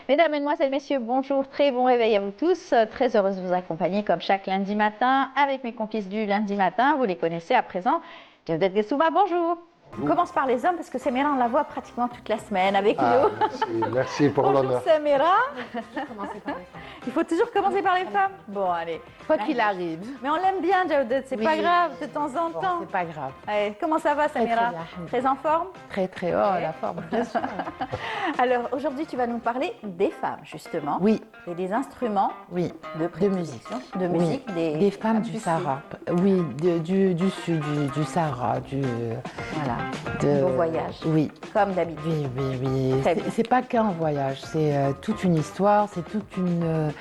Mesdames, Mesdemoiselles, Messieurs, bonjour, très bon réveil à vous tous. Très heureuse de vous accompagner comme chaque lundi matin avec mes complices du lundi matin. Vous les connaissez à présent. Jawdet Guessouma, bonjour. On commence par les hommes parce que Samira, on la voit pratiquement toute la semaine avec nous. Merci pour Bonjour l'honneur. Samira. Il faut toujours commencer par les femmes. Bon, allez. Quoi qu'il arrive. Mais on l'aime bien, Jawdet, c'est Oui. pas grave, de temps en Bon, temps. c'est pas grave. Allez, comment ça va, Samira? très Très en forme? Très, très haut, la forme, bien sûr. Alors, aujourd'hui, tu vas nous parler des femmes, justement. Oui, Et des instruments oui. de musique. De musique Oui. Des femmes du Sud. Sahara. Oui, du sud, du Sahara, Voilà, de... beau voyage, Oui, comme d'habitude. oui, oui, oui. Très bien. C'est pas qu'un voyage, c'est toute une histoire, c'est toute une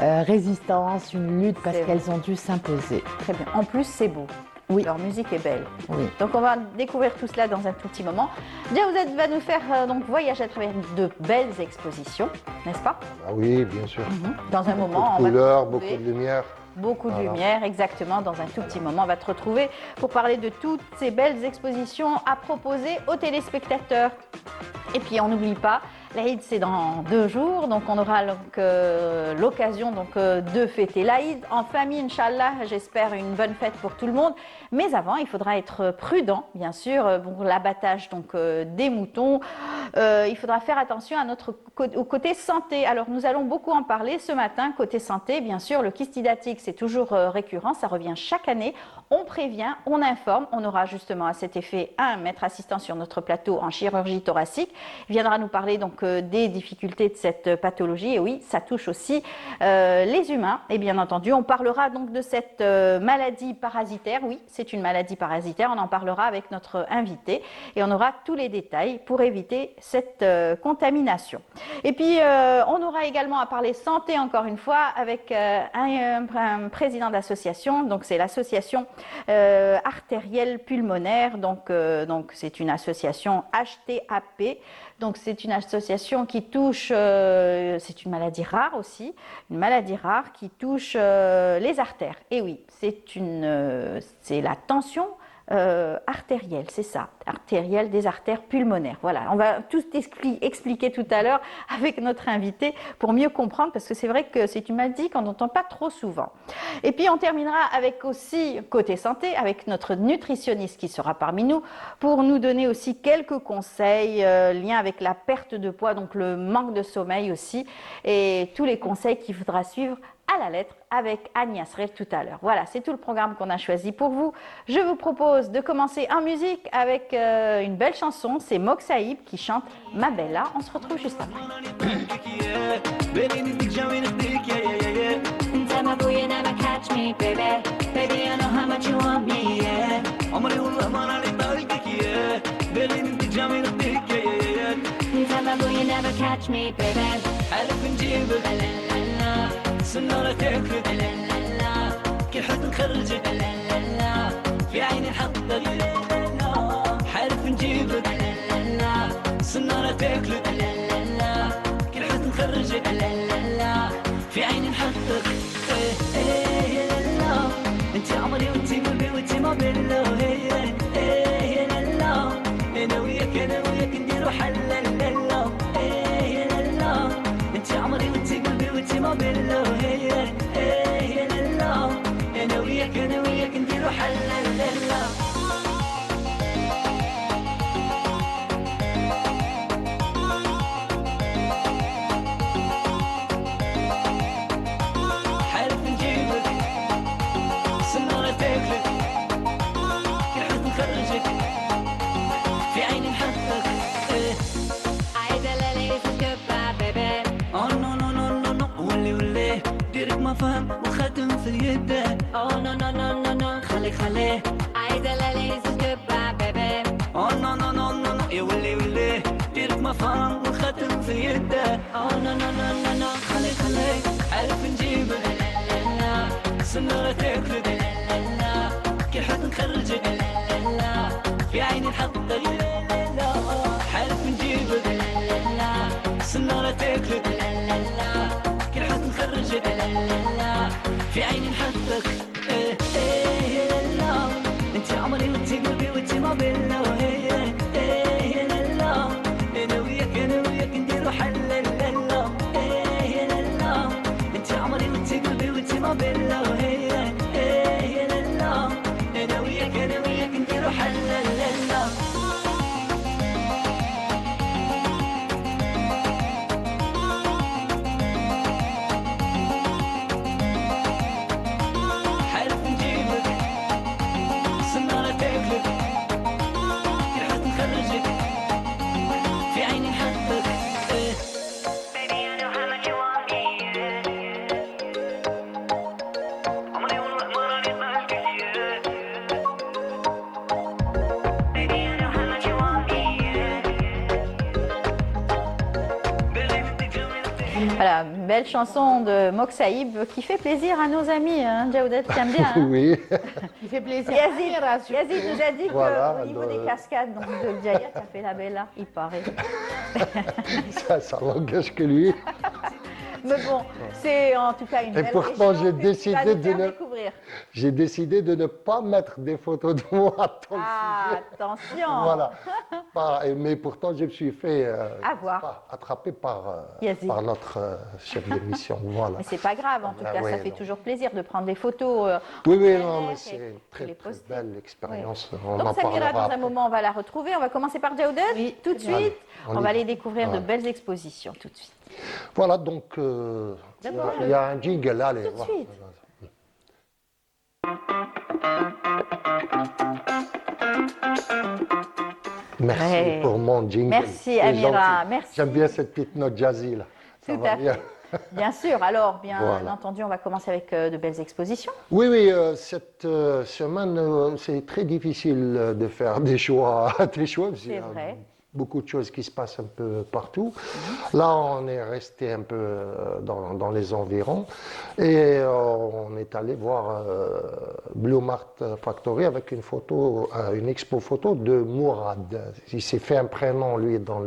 résistance, une lutte, parce C'est vrai. qu'elles ont dû s'imposer. Très bien. En plus, c'est beau. Oui. Leur musique est belle. Oui. Donc, on va découvrir tout cela dans un tout petit moment. Jawdet va nous faire donc voyager à travers de belles expositions, n'est-ce pas? Ah oui, bien sûr. Dans un moment, Beaucoup on de va couleurs, retrouver beaucoup de lumière. beaucoup de Voilà. lumière, exactement. Dans un tout petit moment, on va te retrouver pour parler de toutes ces belles expositions à proposer aux téléspectateurs. Et puis, on n'oublie pas, l'Aïd, c'est dans 2 jours, donc on aura l'occasion de fêter l'Aïd en famille, Inch'Allah. J'espère une bonne fête pour tout le monde. Mais avant, il faudra être prudent, bien sûr, pour l'abattage des moutons. Il faudra faire attention à au côté santé. Alors, nous allons beaucoup en parler ce matin. Côté santé, bien sûr, le kystidatique, c'est toujours récurrent, ça revient chaque année. On prévient, on informe. On aura justement à cet effet un maître assistant sur notre plateau en chirurgie thoracique. Il viendra nous parler des difficultés de cette pathologie. Et oui, ça touche aussi les humains. Et bien entendu, on parlera donc de cette maladie parasitaire. Oui, c'est une maladie parasitaire. On en parlera avec notre invité et on aura tous les détails pour éviter cette contamination. Et puis, on aura également à parler santé encore une fois avec un président d'association. Donc, c'est l'association artérielle pulmonaire. Donc c'est une association HTAP. Donc, c'est une association qui touche, c'est une maladie rare aussi, une maladie rare qui touche les artères. Et oui, c'est la tension artérielle, c'est ça, artérielle des artères pulmonaires. Voilà, on va tout expliquer tout à l'heure avec notre invité pour mieux comprendre, parce que c'est vrai que c'est une maladie qu'on n'entend pas trop souvent. Et puis on terminera avec aussi, côté santé, avec notre nutritionniste qui sera parmi nous pour nous donner aussi quelques conseils liés avec la perte de poids, donc le manque de sommeil aussi, et tous les conseils qu'il faudra suivre à la lettre avec Agnès Rêve tout à l'heure. Voilà, c'est tout le programme qu'on a choisi pour vous. Je vous propose de commencer en musique avec une belle chanson. C'est Moxaïb qui chante Ma Bella. On se retrouve juste après. سنارة تاكلك لا لا لا كل حد نخرجك لا لا لا في عيني نحطك لا لا لا حارف نجيبك لا لا لا سنارة تاكلك لا لا لا كل حد نخرجك لا لا لا في عيني نحطك ايه ايه لا لا انت عمري وانت قلبي وانت ما بالله ايه ايه لا لا انا وياك نديرو حل لا لا ايه لا لا انت عمري وانت قلبي وانت ما بالله ايه ايه لا لا انا وياك نديرو حل لا لا حارف نجيبك سنارة تاكلك كل حد نخرجك في عيني نحطك ايه عايزة ليلة الجبع بيبي Oh no no no no no ولي ديرك ما فهم وخاتم في يده Oh no no no no no خليه عايزة ليلة الجبع بيبي Oh no no no no no يا ولي ديرك ما فهم وخاتم في يده Oh no no no no no خليه عارف نجيبك لا لا لا سنارة تاكلك لا لا كل حد نخرجك لا لا في عيني نحطك لا عارف نجيبك لا لا سنارة تاكلك لا لا كل حد نخرجك لا في عيني نحطك ايه ايه لا لا انت عمري وانت قلبي وانت ما بالله ايه ايه لا لا انا وياك نديرو حل لا لا Voilà, une belle chanson de Mokshaïb qui fait plaisir à nos amis. Hein, Jawdet, t'aimes bien. Hein. Oui, Il fait plaisir. Yazid nous a dit Voilà, qu'au niveau des cascades, donc de Jaya, tu as fait la bella, il paraît. ça n'engage que lui. Mais bon, c'est en tout cas une Et belle pourtant, région j'ai que tu vas décidé nous de faire ne- découvrir. J'ai décidé de ne pas mettre des photos de moi dans le Ah, sujet. attention. Voilà. Mais pourtant, je me suis fait Avoir. attraper par Yazid. notre chef d'émission. Voilà. Mais c'est pas grave, en tout Ah, cas, ouais, ça fait non. toujours plaisir de prendre des photos. Oui, en oui, plein non, air mais et c'est une très, les très poster. belle expérience. On en Donc Samira, parlera dans un après. moment, on va la retrouver. On va commencer par Jawdet. Oui, tout de très bien. suite. On On y va va. aller découvrir de Voilà. belles expositions tout de suite. Voilà, donc D'abord, il y a un jingle, allez. Tout de voilà. suite. Merci Ouais. pour mon jingle. Merci, C'est Amira, gentil. merci. J'aime bien cette petite note jazzy là. Ça Tout va à bien. fait. Bien sûr. Alors, bien Voilà. entendu, on va commencer avec de belles expositions. Oui, oui, cette semaine, c'est très difficile de faire des choix. Des choix parce qu'il y a vrai. beaucoup de choses qui se passent un peu partout. Là, on est resté un peu dans les environs et on est allé voir Blue Mart Factory avec une photo, une expo photo de Mourad. Il s'est fait un prénom, lui, dans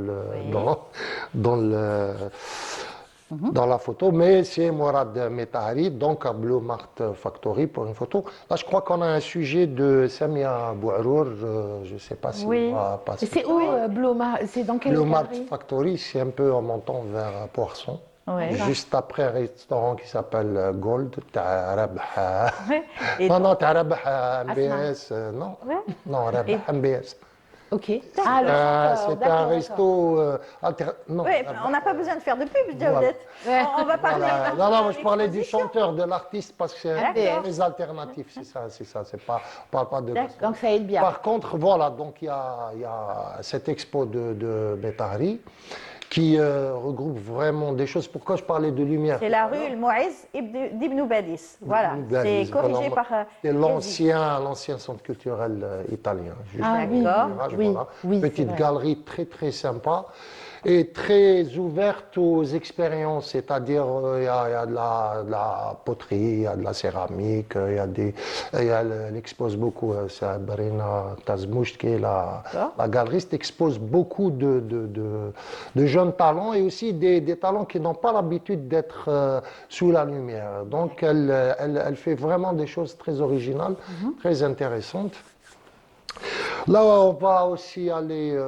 la photo, mais c'est Mourad Metahari, donc à Blue Mart Factory pour une photo. Là, je crois qu'on a un sujet de Samia Bouarour, je ne sais pas si Oui. on va passer. Et c'est où Bloma? C'est dans quelle Blue Mart galerie? Factory, c'est un peu en montant vers Poisson. Ouais. Juste après un restaurant qui s'appelle Gold, t'as Rabah. Et Non, non, t'as Rabah MBS, non. Ouais. Non, Rabah MBS. Ok. Ah, le chanteur, C'est un d'accord, resto non, Ouais, Rabah. on n'a pas besoin de faire de pub, Jawdet. Ouais. On va parler. Voilà. maintenant Non, non, de je parlais du l'exposition. chanteur, de l'artiste, parce que c'est D'accord. très alternatif, c'est ça, c'est pas, on parle pas de... D'accord. Donc ça aide bien. Par contre, voilà, donc il y a cette expo de Betahari qui regroupe vraiment des choses. Pourquoi je parlais de lumière? C'est la rue Mouiz d'Ibn Badis. Voilà, Ibn Badis, c'est corrigé voilà. par. C'est Yazid. l'ancien centre culturel italien. Juste Ah au oui, virage, oui, voilà. oui, c'est Petite vrai. galerie très très sympa et très ouverte aux expériences, c'est-à-dire il y a de la poterie, il y a de la céramique, elle expose beaucoup, Sabrina Tazmouch qui est la galeriste, expose beaucoup de jeunes talents et aussi des talents qui n'ont pas l'habitude d'être sous la lumière. Donc elle fait vraiment des choses très originales, très intéressantes. Là, on va aussi aller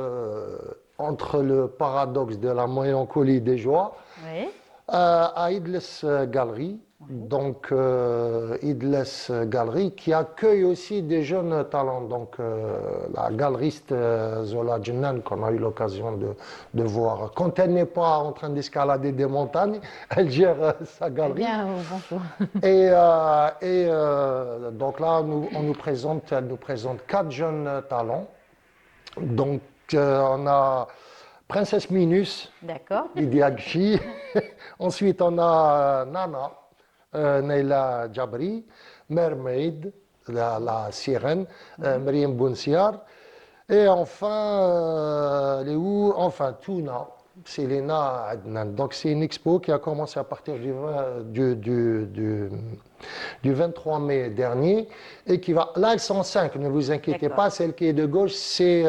entre le paradoxe de la mélancolie des joies Oui. à Idles Galerie. Donc, Idles Galerie qui accueille aussi des jeunes talents. Donc, la galeriste Zola Djennan, qu'on a eu l'occasion de voir, quand elle n'est pas en train d'escalader des montagnes, elle gère sa galerie. Bien, bonjour. Et donc là, elle nous présente 4 jeunes talents. Donc, on a Princesse Minus, D'accord. Lydia Gchi. Ensuite, on a Nana, Neila Jabri, Mermaid, la sirène, Mariam Bounsiar. Et enfin, Tuna, Selena Adnan. Donc, c'est une expo qui a commencé à partir du 23 mai dernier et qui va. Là, elles sont 5, ne vous inquiétez D'accord. pas. Celle qui est de gauche, c'est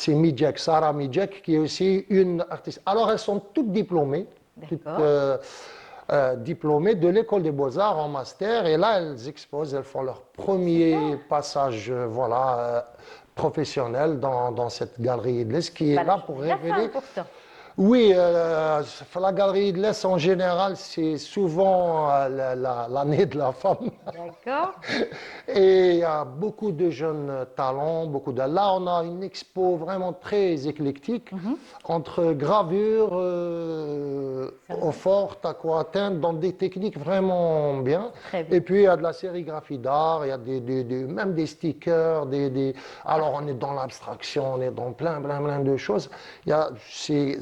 Midjek, Sarah Midjek, qui est aussi une artiste. Alors, elles sont toutes diplômées. D'accord. Diplômées de l'école des beaux-arts en master et là elles exposent, elles font leur premier passage professionnel dans cette galerie Idles qui est Voilà, là pour la révéler. femme, pourtant. Oui, la galerie Idles en général c'est souvent l'année de la femme. D'accord. Et il y a beaucoup de jeunes talents, Là, on a une expo vraiment très éclectique, entre gravure, eau forte, aquatinte, dans des techniques vraiment bien. Très bien. Et puis, il y a de la sérigraphie d'art, il y a même des stickers, Alors, on est dans l'abstraction, on est dans plein de choses. Il y a ces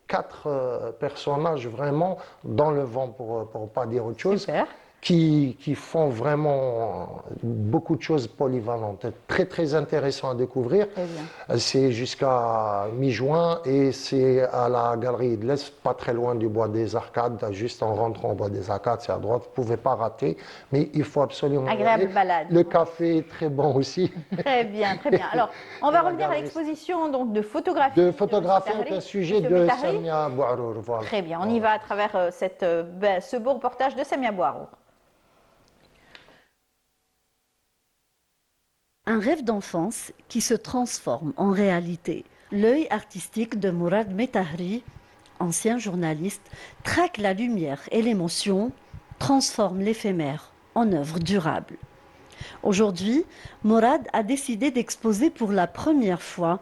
4 personnages vraiment dans le vent, pour ne pas dire autre chose. Super. qui font vraiment beaucoup de choses polyvalentes. Très, très intéressant à découvrir. Très bien. C'est jusqu'à mi-juin et c'est à la Galerie de l'Est, pas très loin du Bois des Arcades, juste en rentrant au Bois des Arcades, c'est à droite. Vous ne pouvez pas rater, mais il faut absolument y Agréable aller. balade. Le café est très bon aussi. Très bien, très bien. Alors, on va la revenir à galerie. l'exposition donc de photographie. De photographie Monsieur avec Tahri. un sujet Monsieur de Tahri. Samia Bouarour. Voilà. Très bien, on y va à travers ce beau reportage de Samia Bouarour. Un rêve d'enfance qui se transforme en réalité. L'œil artistique de Mourad Metahri, ancien journaliste, traque la lumière et l'émotion, transforme l'éphémère en œuvre durable. Aujourd'hui, Mourad a décidé d'exposer pour la première fois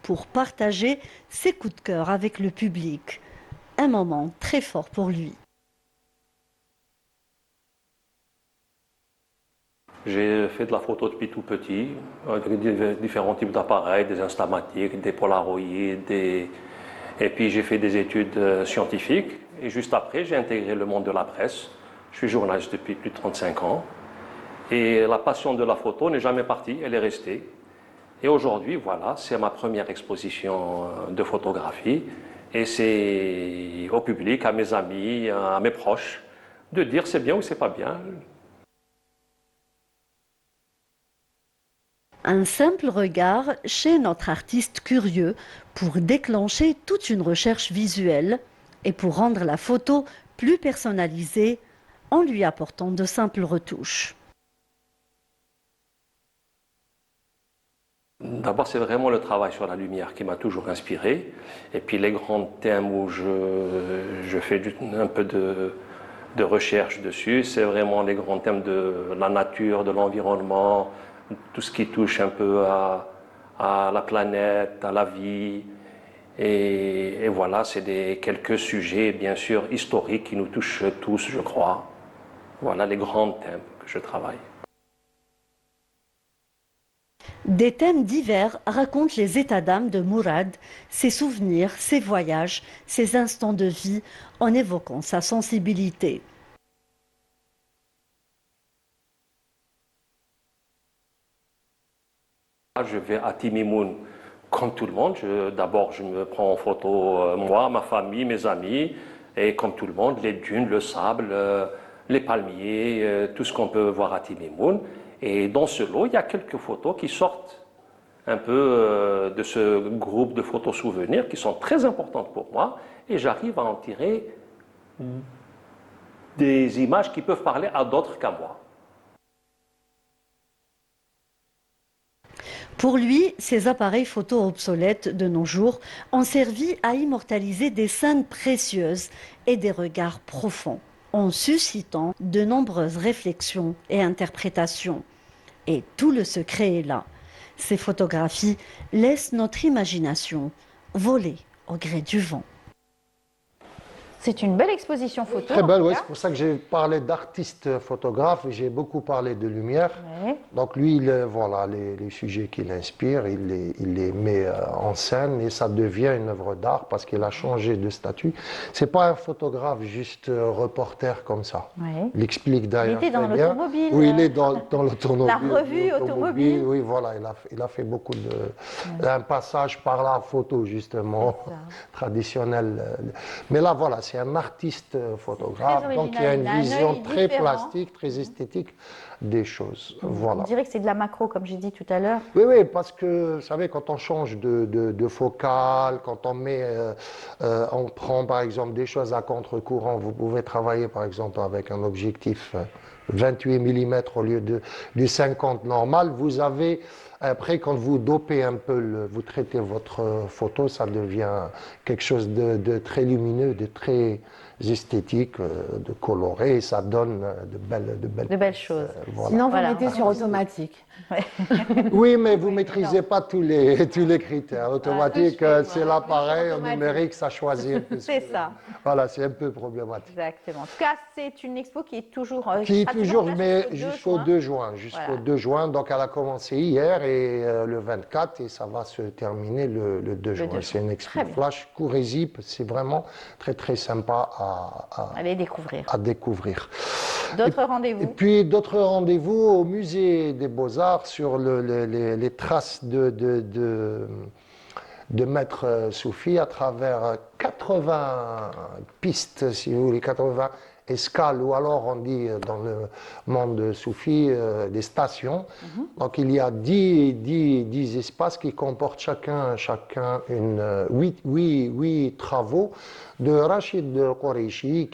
pour partager ses coups de cœur avec le public. Un moment très fort pour lui. J'ai fait de la photo depuis tout petit, avec différents types d'appareils, des instamatiques, des polaroïdes, et puis j'ai fait des études scientifiques. Et juste après, j'ai intégré le monde de la presse. Je suis journaliste depuis plus de 35 ans. Et la passion de la photo n'est jamais partie, elle est restée. Et aujourd'hui, voilà, c'est ma première exposition de photographie. Et c'est au public, à mes amis, à mes proches, de dire c'est bien ou c'est pas bien. Un simple regard chez notre artiste curieux pour déclencher toute une recherche visuelle et pour rendre la photo plus personnalisée en lui apportant de simples retouches. D'abord, c'est vraiment le travail sur la lumière qui m'a toujours inspiré. Et puis les grands thèmes où je fais un peu de recherche dessus, c'est vraiment les grands thèmes de la nature, de l'environnement, tout ce qui touche un peu à la planète, à la vie. Et voilà, c'est quelques sujets, bien sûr, historiques qui nous touchent tous, je crois. Voilà les grands thèmes que je travaille. Des thèmes divers racontent les états d'âme de Mourad, ses souvenirs, ses voyages, ses instants de vie, en évoquant sa sensibilité. Je vais à Timimoun comme tout le monde. D'abord, je me prends en photo, moi, ma famille, mes amis, et comme tout le monde, les dunes, le sable, les palmiers, tout ce qu'on peut voir à Timimoun. Et dans ce lot, il y a quelques photos qui sortent un peu de ce groupe de photos souvenirs qui sont très importantes pour moi. Et j'arrive à en tirer des images qui peuvent parler à d'autres qu'à moi. Pour lui, ces appareils photo obsolètes de nos jours ont servi à immortaliser des scènes précieuses et des regards profonds, en suscitant de nombreuses réflexions et interprétations. Et tout le secret est là. Ces photographies laissent notre imagination voler au gré du vent. C'est une belle exposition photo. Très en belle, tout oui. cas. C'est pour ça que j'ai parlé d'artiste photographe. J'ai beaucoup parlé de lumière. Oui. Donc lui, voilà, les sujets qui l'inspirent, il les met en scène et ça devient une œuvre d'art parce qu'il a changé de statut. C'est pas un photographe juste reporter comme ça. Oui. Il explique d'ailleurs. Il était dans très bien. l'automobile. Oui, il est dans l'automobile. La revue automobile. Oui, voilà, il a fait beaucoup un passage par la photo justement traditionnelle. Mais là, voilà, c'est un artiste photographe, Très donc il y a original, une il a un vision œil très différent. plastique, très esthétique des choses. Voilà. On dirait que c'est de la macro, comme j'ai dit tout à l'heure. Oui, oui, parce que, vous savez, quand on change de focale, quand on prend par exemple des choses à contre-courant, vous pouvez travailler par exemple avec un objectif 28 mm au lieu du 50 normal, vous avez, après quand vous dopez un peu, vous traitez votre photo, ça devient quelque chose de très lumineux, de très esthétique, de coloré, ça donne De belles choses. voilà. Sinon, vous Voilà. mettez sur automatique. Oui, mais vous ne maîtrisez pas tous les critères. Automatique, c'est l'appareil, en Automatique. numérique, ça choisit un peu. C'est ça. Voilà, c'est un peu problématique. Exactement. En tout cas, c'est une expo qui est toujours Qui est toujours, là, mais jusqu'au jusqu'au 2 2 juin. Jusqu'au Voilà. 2 juin. Donc, elle a commencé hier et le 24 et ça va se terminer le 2 juin. 2 C'est une expo Très bien. flash. Courez-y, c'est vraiment très, très sympa Allez découvrir. à découvrir. D'autres Et rendez-vous? puis, d'autres rendez-vous au musée des Beaux-Arts sur les traces de Maître Soufi à travers 80 pistes, si vous voulez, 80 escales, ou alors on dit dans le monde soufi des stations. Donc il y a 10 espaces qui comportent chacun huit travaux de Rachid Qureshi.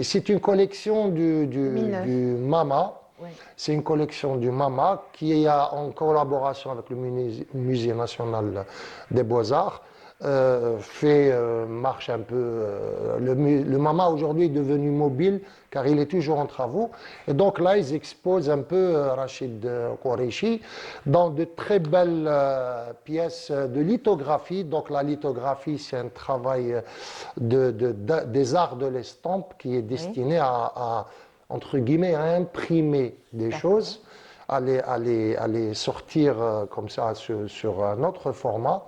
C'est une collection du 2009. MAMA. Ouais. C'est une collection du MAMA qui est en collaboration avec le Musée national des Beaux-Arts. Marche un peu. Le MAMA aujourd'hui est devenu mobile car il est toujours en travaux. Et donc là, ils exposent un peu Rachid Qureshi dans de très belles pièces de lithographie. Donc la lithographie, c'est un travail des arts de l'estampe qui est destiné à entre guillemets, à imprimer des choses, à les sortir comme ça sur un autre format.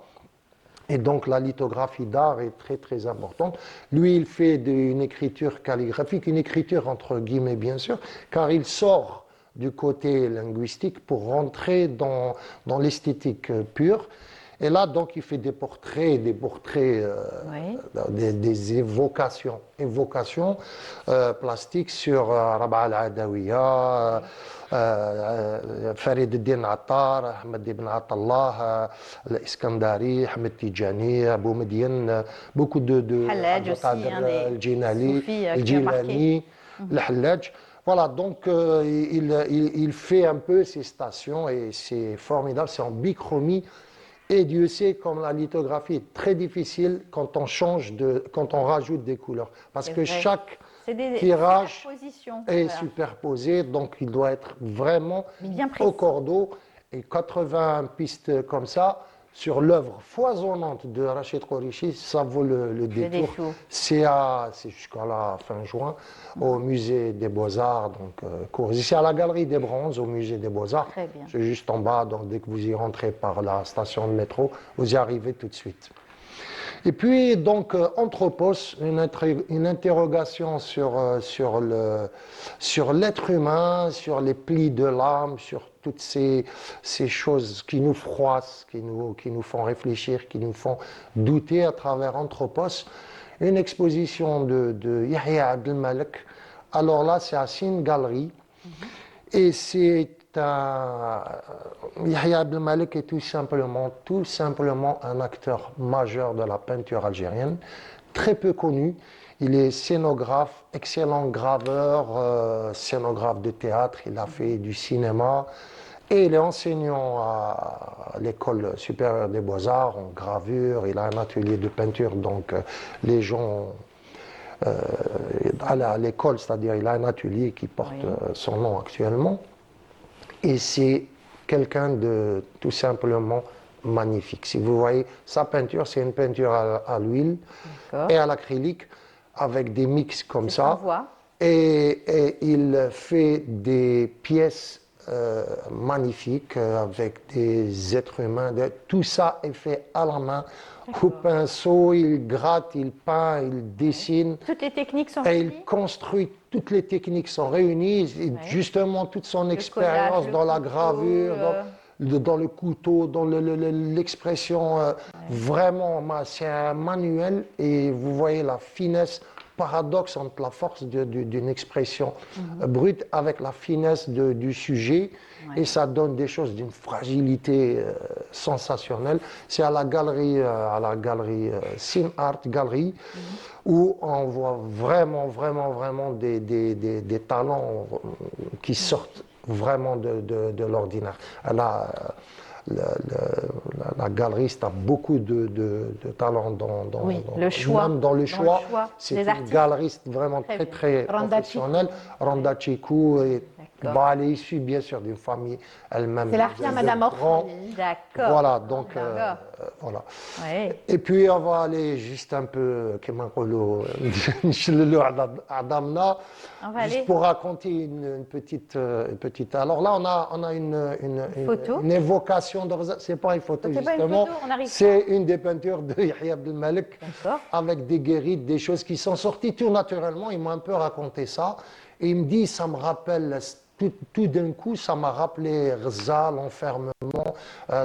Et donc la lithographie d'art est très très importante. Lui, il fait une écriture calligraphique, une écriture entre guillemets bien sûr, car il sort du côté linguistique pour rentrer dans l'esthétique pure. Et là, donc, il fait des portraits, des évocations plastiques sur Rabaa al-Adawiya, Farid al-Din Attar, Ahmed ibn Atallah, l'Iskandari, Ahmed Tijani, Abou Median, beaucoup de Hallaj aussi, Al-Jinali, soufis, Al-Jilani, le Hallaj. Voilà, donc il fait un peu ces stations et c'est formidable, c'est en bichromie. Et Dieu sait, comme la lithographie est très difficile quand on rajoute des couleurs. Parce que chaque tirage est superposé, donc il doit être vraiment au cordeau. Et 80 pistes comme ça, sur l'œuvre foisonnante de Rachid Qureshi, ça vaut le détour. C'est jusqu'à la fin juin au musée des Beaux-Arts. Donc, c'est à la Galerie des Bronzes au musée des Beaux-Arts. C'est juste en bas, donc dès que vous y rentrez par la station de métro, vous y arrivez tout de suite. Et puis, donc, Anthropos, une interrogation sur l'être humain, sur les plis de l'âme, sur toutes ces choses qui nous froissent, qui nous font réfléchir, qui nous font douter à travers Anthropos. Une exposition de Yahya Abdelmalek. Alors là, c'est à Cine Galerie. Et c'est Yahya Abdelmalek est tout simplement un acteur majeur de la peinture algérienne, très peu connu. Il est scénographe, excellent graveur, scénographe de théâtre, il a fait du cinéma et il est enseignant à l'école supérieure des Beaux-Arts en gravure, il a un atelier de peinture, donc les gens à l'école, c'est-à-dire il a un atelier qui porte son nom actuellement. Et c'est quelqu'un de tout simplement magnifique. Si vous voyez, sa peinture, c'est une peinture à l'huile et à l'acrylique avec des mix comme ça. Et il fait des pièces magnifiques avec des êtres humains. Tout ça est fait à la main, au pinceau, il gratte, il peint, il dessine. Toutes les techniques sont réunies. Et il construit, toutes les techniques sont réunies. Et justement, toute son expérience dans la gravure, dans le couteau, dans l'expression. Vraiment, c'est un manuel et vous voyez la finesse, paradoxe entre la force d'une expression brute avec la finesse du sujet. Et ça donne des choses d'une fragilité sensationnelle. C'est à la galerie Cine Art Gallery où on voit vraiment des talents qui sortent vraiment de l'ordinaire. La galeriste a beaucoup de talent dans le choix. C'est une galeriste vraiment très professionnelle. Randa Chikou est D'accord. Bah, elle est issue bien sûr d'une famille elle-même. C'est la fille à de Madame grands- Orphalie. D'accord. Voilà, donc D'accord. voilà. Ouais. Et puis on va aller juste un peu, comment نقولوا, نشللوا على عظامنا, On va juste aller. pour raconter une petite. Alors là, on a Photo. une évocation de. C'est pas une photo C'est pas une justement. photo, on arrive C'est une des peintures de Yahya Abdelmalek D'accord. avec des guérites, des choses qui sont sorties tout naturellement. Il m'a un peu raconté ça et il me dit, ça me rappelle. Tout d'un coup, ça m'a rappelé Gaza, l'enfermement,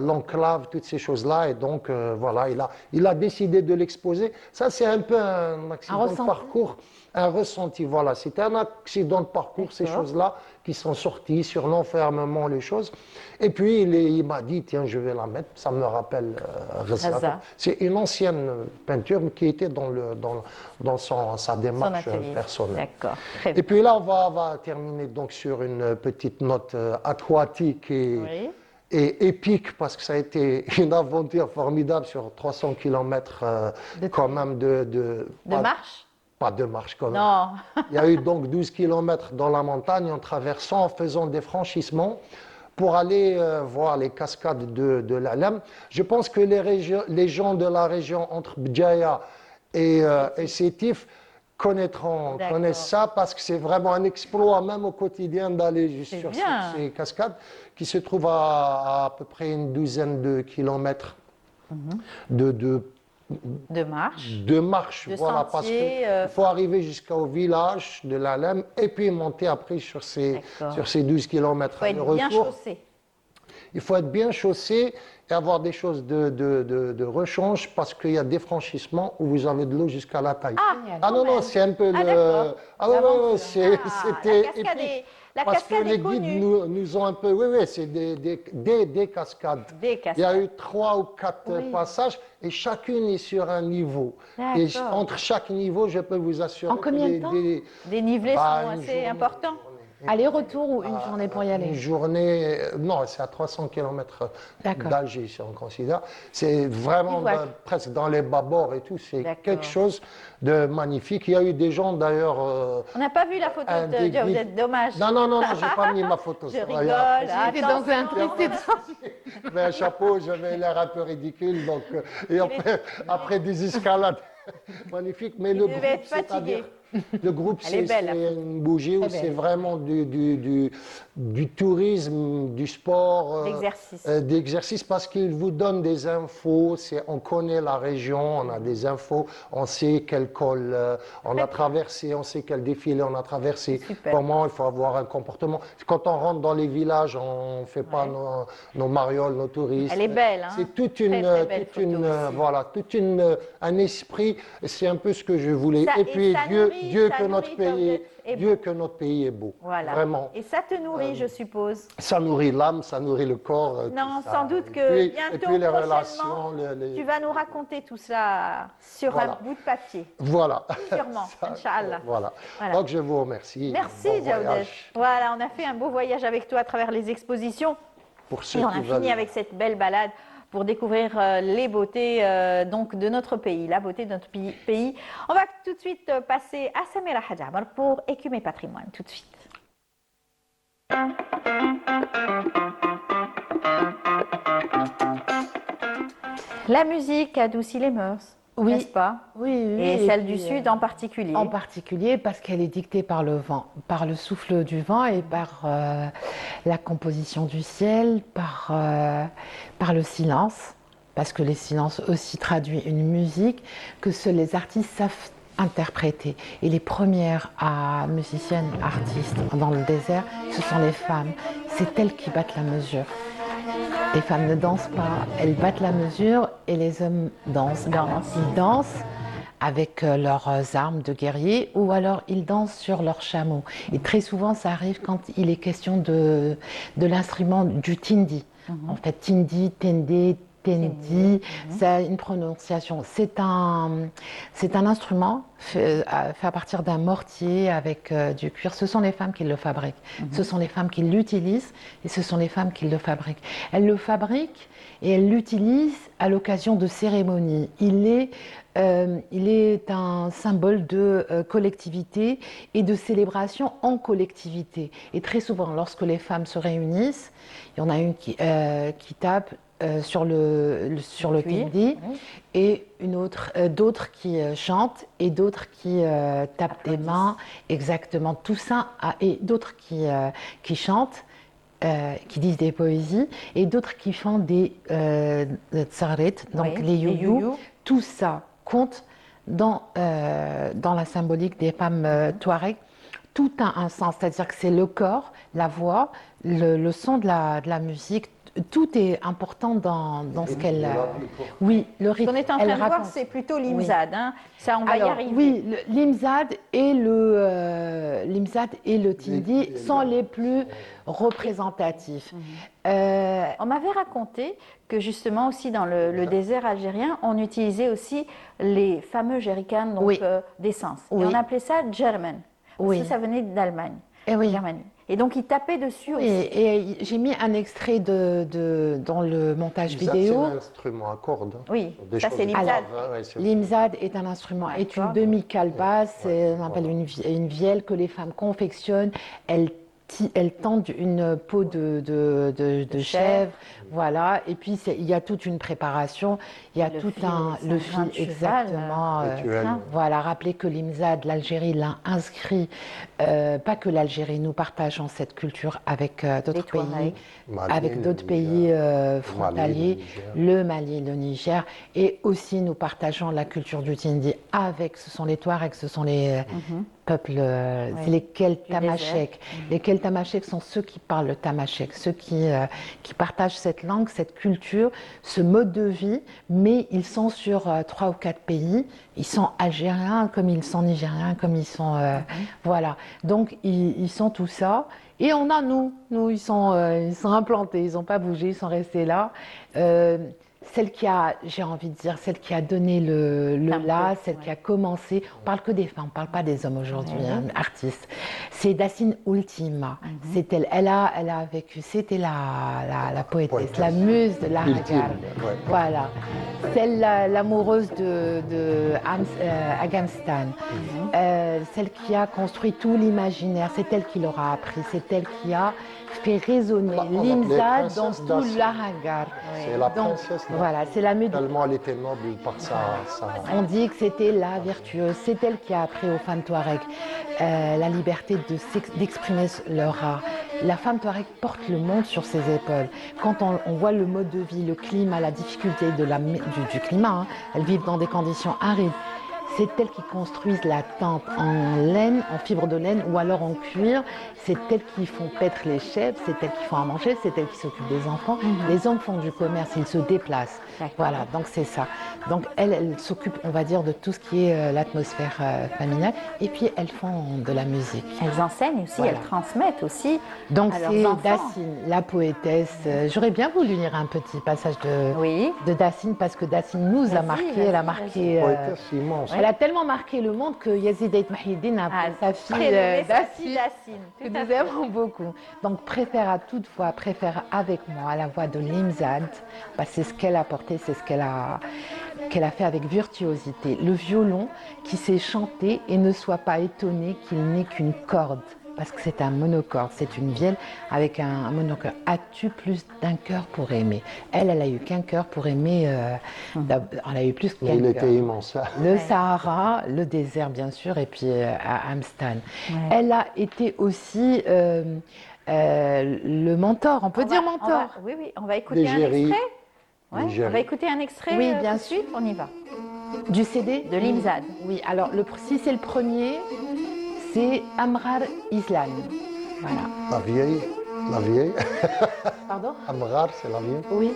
l'enclave, toutes ces choses-là. Et donc, voilà, il a décidé de l'exposer. Ça, c'est un peu un accident de ressenti. parcours, un ressenti. Voilà, c'était un accident de parcours, ces D'accord. choses-là qui sont sorties sur l'enfermement, les choses. Et puis, il m'a dit, tiens, je vais la mettre. Ça me rappelle Gaza. Gaza. C'est une ancienne peinture mais qui était dans sa Son démarche atelier. personnelle. D'accord. Très Et bien. puis là, on va terminer donc sur une petite note aquatique Oui. et épique, parce que ça a été une aventure formidable sur 300 km quand même De marche? pas de marche quand même. Non. Il y a eu donc 12 km dans la montagne en traversant, en faisant des franchissements pour aller voir les cascades de l'Alem. Je pense que les gens de la région entre Bdjaya et Sétif connaissent ça parce que c'est vraiment un exploit même au quotidien d'aller juste C'est sur bien. ces cascades qui se trouvent à peu près une douzaine de kilomètres De marche. de marche. De Voilà, parce sentier, qu'il faut arriver jusqu'au village de l'Alem et puis monter après sur ces D'accord. 12 kilomètres. Il faut être bien chaussé. Il faut être bien chaussé et avoir des choses de rechange parce qu'il y a des franchissements où vous avez de l'eau jusqu'à la taille. Ah, non, non, c'est un peu Ah, d'accord. Ah oui, oui, c'était la cascade est, la parce que cascade les est guides connue. nous ont un peu. Oui, oui, c'est des cascades. Des cascades. Il y a eu 3 ou 4 Oui. passages et chacune est sur un niveau. Et D'accord. entre chaque niveau, je peux vous assurer. En combien de temps Des nivelés Bah, sont une assez journée, importants. Aller-retour ou une journée pour y Une aller? journée, non, c'est à 300 km D'accord. d'Alger, si on considère. C'est vraiment Bivouac. presque dans les bas-bords et tout. C'est D'accord. quelque chose de magnifique. Il y a eu des gens d'ailleurs. On n'a pas vu la photo un de des Jawed, guides- dommage. Non, non, non, non, j'ai pas mis ma photo. Je ça va, rigole. il y a- J'étais dans un attention. triste J'avais un chapeau, j'avais l'air un peu ridicule. Donc, et après des escalades magnifiques. Mais le devait groupe, être fatigué. c'est-à-dire. Le groupe, Elle est c'est belle, la une bougie où Très belle. c'est vraiment du tourisme, du sport, L'exercice. d'exercice, parce qu'il vous donne des infos. On connaît la région, on a des infos, on sait quel col on a traversé, on sait quel défilé on a traversé, Super. comment il faut avoir un comportement. Quand on rentre dans les villages, on ne fait pas nos marioles, nos touristes. Elle est belle, hein. C'est toute Très, une, très belle toute une, photo aussi. voilà, un esprit. C'est un peu ce que je voulais. Ça- Et puis ça Dieu, nourrit- Dieu ça que notre nourrit pays, est Dieu que notre pays est beau. Voilà. Vraiment. Et ça te nourrit, je suppose. Ça nourrit l'âme, ça nourrit le corps. Non, tout ça. sans doute Et que puis- bientôt, et puis les prochainement, relations, les- Tu vas nous raconter tout ça sur Voilà. un bout de papier. Voilà. Sûrement, Inch'Allah. Voilà. Voilà. Donc je vous remercie. Merci, Bon Jawed. voyage Voilà, on a fait un beau voyage avec toi à travers les expositions. pour ceux Et on qui a veulent. fini avec cette belle balade pour découvrir les beautés donc de notre pays, la beauté de notre pays. On va tout de suite passer à Samira Hadjamar pour Écume et Patrimoine, tout de suite. La musique adoucit les mœurs, Oui. n'est-ce pas? Oui, oui. Et celle du puis, Sud en particulier. En particulier parce qu'elle est dictée par le vent, par le souffle du vent et par la composition du ciel, par le silence, parce que les silences aussi traduisent une musique que seuls les artistes savent interpréter. Et les premières musiciennes, artistes dans le désert, ce sont les femmes. C'est elles qui battent la mesure. Les femmes ne dansent pas, elles battent la mesure et les hommes dansent. Ils dansent avec leurs armes de guerriers ou alors ils dansent sur leurs chameaux. Et très souvent, ça arrive quand il est question de l'instrument du tindi. En fait, tindi, tendé, Tendi, c'est une prononciation. C'est un instrument fait à partir d'un mortier avec du cuir. Ce sont les femmes qui le fabriquent. Ce sont les femmes qui l'utilisent et ce sont les femmes qui le fabriquent. Elles le fabriquent et elles l'utilisent à l'occasion de cérémonies. Il est un symbole de collectivité et de célébration en collectivité. Et très souvent, lorsque les femmes se réunissent, il y en a une qui tape sur le Cuir, kendi et d'autres qui chantent et d'autres qui tapent des mains, exactement tout ça, et d'autres qui chantent. Qui disent des poésies et d'autres qui font des tsarit, donc Oui, les les youyous. youyous. Tout ça compte dans la symbolique des femmes touareg. Tout a un sens, c'est-à-dire que c'est le corps, la voix, le son de la musique. Tout est important dans ce qu'elle... oui, le Ce qu'on rythme. est en elle train de voir, raconte. c'est plutôt l'imzad. Hein. Ça, on va y Alors, arriver. oui, l'imzad et le tindi sont les plus représentatifs. On m'avait raconté que justement aussi dans le désert algérien, on utilisait aussi les fameux jerrycans donc, Oui. d'essence. Oui. Et on appelait ça German, parce Oui. que ça venait d'Allemagne. Eh oui. Germanie. Et donc ils tapaient dessus aussi. Et j'ai mis un extrait dans le montage C'est vidéo. un instrument à cordes. Oui, Des ça choses c'est l'imzad. graves, ouais, c'est- L'imzad est un instrument, est une D'accord. demi-calebasse, Ouais. on appelle une vielle que les femmes confectionnent. Elles tendent une peau de chèvre, voilà. Et puis il y a toute une préparation, il y a Le tout fil, c'est un le grain fil de cheval, exactement. Rituel. Voilà, rappelez que l'imzad, l'Algérie l'a inscrit, pas que l'Algérie, nous partageons cette culture avec d'autres Touaregs. pays, Mali, avec le d'autres Niger. pays frontaliers, le le Mali, le Niger, et aussi nous partageons la culture du Tindi avec, ce sont les Touaregs, ce sont les peuples, c'est les Keltamachèques. Les Keltamachèques sont ceux qui parlent le tamashek, ceux qui partagent cette langue, cette culture, ce mode de vie, mais ils sont sur 3 ou 4 pays. Ils sont algériens comme ils sont nigériens, comme ils sont... Voilà. Donc, ils sont tout ça. Et on a nous, ils sont implantés, ils n'ont pas bougé, ils sont restés là. Celle qui a, j'ai envie de dire, celle qui a donné le là, celle qui a commencé, on parle que des femmes, on ne parle pas des hommes aujourd'hui, artistes. C'est Dacine Ultima. C'est elle a vécu, c'était la poétesse, la muse de la Ultime, Hagar. ouais. Voilà. Celle, l'amoureuse de Agamstan. Celle qui a construit tout l'imaginaire, c'est elle qui l'aura appris, c'est elle qui a fait résonner On l'appelait l'imzad dans princesse tout Dacine. la Hagar. C'est la Donc, princesse. voilà, c'est la médecine. Tellement elle était noble par sa... On dit que c'était la vertueuse, c'est elle qui a appris aux femmes touareg la liberté d'exprimer leur art. La femme touareg porte le monde sur ses épaules. Quand on voit le mode de vie, le climat, la difficulté du climat, hein, elles vivent dans des conditions arides. C'est elles qui construisent la tente en laine, en fibre de laine ou alors en cuir. C'est elles qui font paître les chèvres, c'est elles qui font à manger, c'est elles qui s'occupent des enfants. Les hommes font du commerce, ils se déplacent. D'accord. Voilà, donc c'est ça. Donc elles s'occupent, on va dire, de tout ce qui est l'atmosphère familiale. Et puis elles font de la musique. Elles enseignent aussi, Voilà. elles transmettent aussi Donc à c'est leurs enfants. Dacine, la poétesse. J'aurais bien voulu lire un petit passage Oui. de Dacine parce que Dacine nous a Vas-y, marqué, vas-y, elle a vas-y. marqué. Poétesse immense. Elle a tellement marqué le monde que Yazid Ait Mahiddin a Ah, appelé sa fille prénommée sa Dacine, fille Dacine, que tout à nous fait. aimons beaucoup. Donc préfère avec moi la voix de l'imzad, parce que c'est ce qu'elle a porté, c'est ce qu'elle a fait avec virtuosité. Le violon qui sait chanter et ne soit pas étonné qu'il n'ait qu'une corde. Parce que c'est un monocorde, c'est une vielle avec un monocorde. As-tu plus d'un cœur pour aimer? Elle a eu qu'un cœur pour aimer. Elle a eu plus qu'un Il cœur. était immense. Le Sahara, le désert bien sûr, et puis à Amstan. Elle a été aussi le mentor, on peut dire mentor. Oui, oui, on va écouter un L'égérie. extrait. Ouais, L'égérie. on va écouter un extrait Oui, bien tout de suite, on y va. Du CD De l'imzad. Oui, alors si c'est le premier, c'est Amrar Islam. Voilà. La vieille. Pardon? Amrar, c'est la vieille. Oui.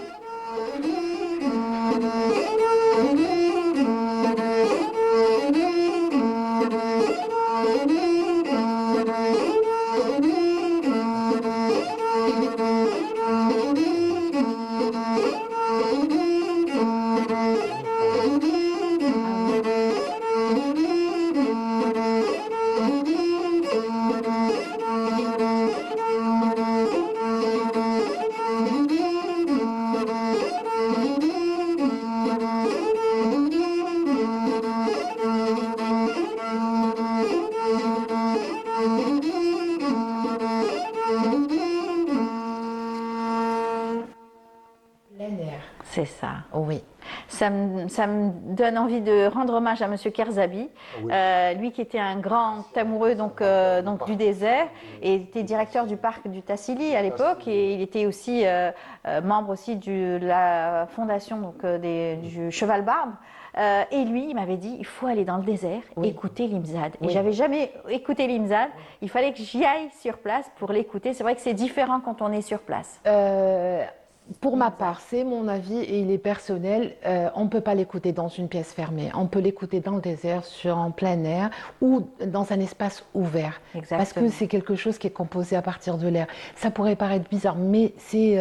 C'est ça. Oui. Ça me donne envie de rendre hommage à Monsieur Kerzabi, Oui. lui qui était un grand amoureux donc du désert et était directeur du parc du Tassili à l'époque, et il était aussi membre aussi de la fondation donc, du Cheval Barbe. Et lui, il m'avait dit, il faut aller dans le désert, Oui. écouter l'Imzad. Et Oui. j'avais jamais écouté l'Imzad. Il fallait que j'y aille sur place pour l'écouter. C'est vrai que c'est différent quand on est sur place. Pour ma part, c'est mon avis et il est personnel. On ne peut pas l'écouter dans une pièce fermée. On peut l'écouter dans le désert, en plein air ou dans un espace ouvert. Exactement. Parce que c'est quelque chose qui est composé à partir de l'air. Ça pourrait paraître bizarre, mais c'est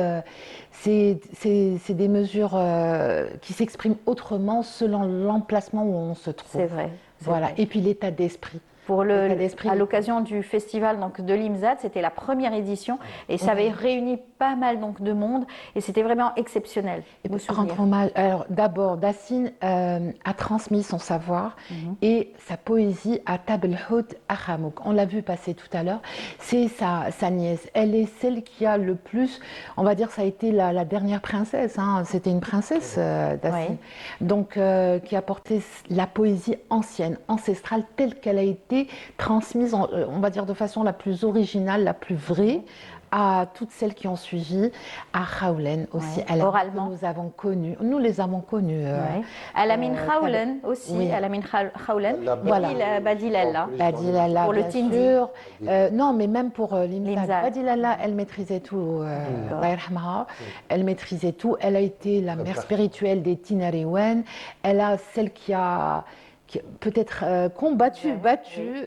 des mesures qui s'expriment autrement selon l'emplacement où on se trouve. C'est vrai. Voilà. vrai. Et puis l'état d'esprit. Pour L'état d'esprit. à l'occasion du festival donc, de l'Imzad, c'était la première édition et ça avait réuni pas mal donc, de monde et c'était vraiment exceptionnel. Et Beau pour souvenir. rendre hommage, alors d'abord, Dassine a transmis son savoir et sa poésie à Tabelhout Achamouk. On l'a vu passer tout à l'heure. C'est sa nièce. Elle est celle qui a le plus, on va dire, ça a été la dernière princesse. Hein. C'était une princesse, Dassine. Oui. Donc, qui a porté la poésie ancienne, ancestrale, telle qu'elle a été transmise, on va dire, de façon la plus originale, la plus vraie, à toutes celles qui ont suivi, à Khawlen aussi, Ouais. elle Oralement. que nous avons connu, nous les avons connus. Ouais. Alamin Khawlen aussi, oui. Alamin Khawlen, Voilà. et Badilalla. Badilala, Pour le bien Tindi. sûr. Non, mais même pour l'Imzad. L'Imzad. Badilala, elle maîtrisait tout. Allah yarhamha. Elle maîtrisait tout. Elle a été la mère spirituelle des Tinariwen. Elle a celle qui a peut-être battu,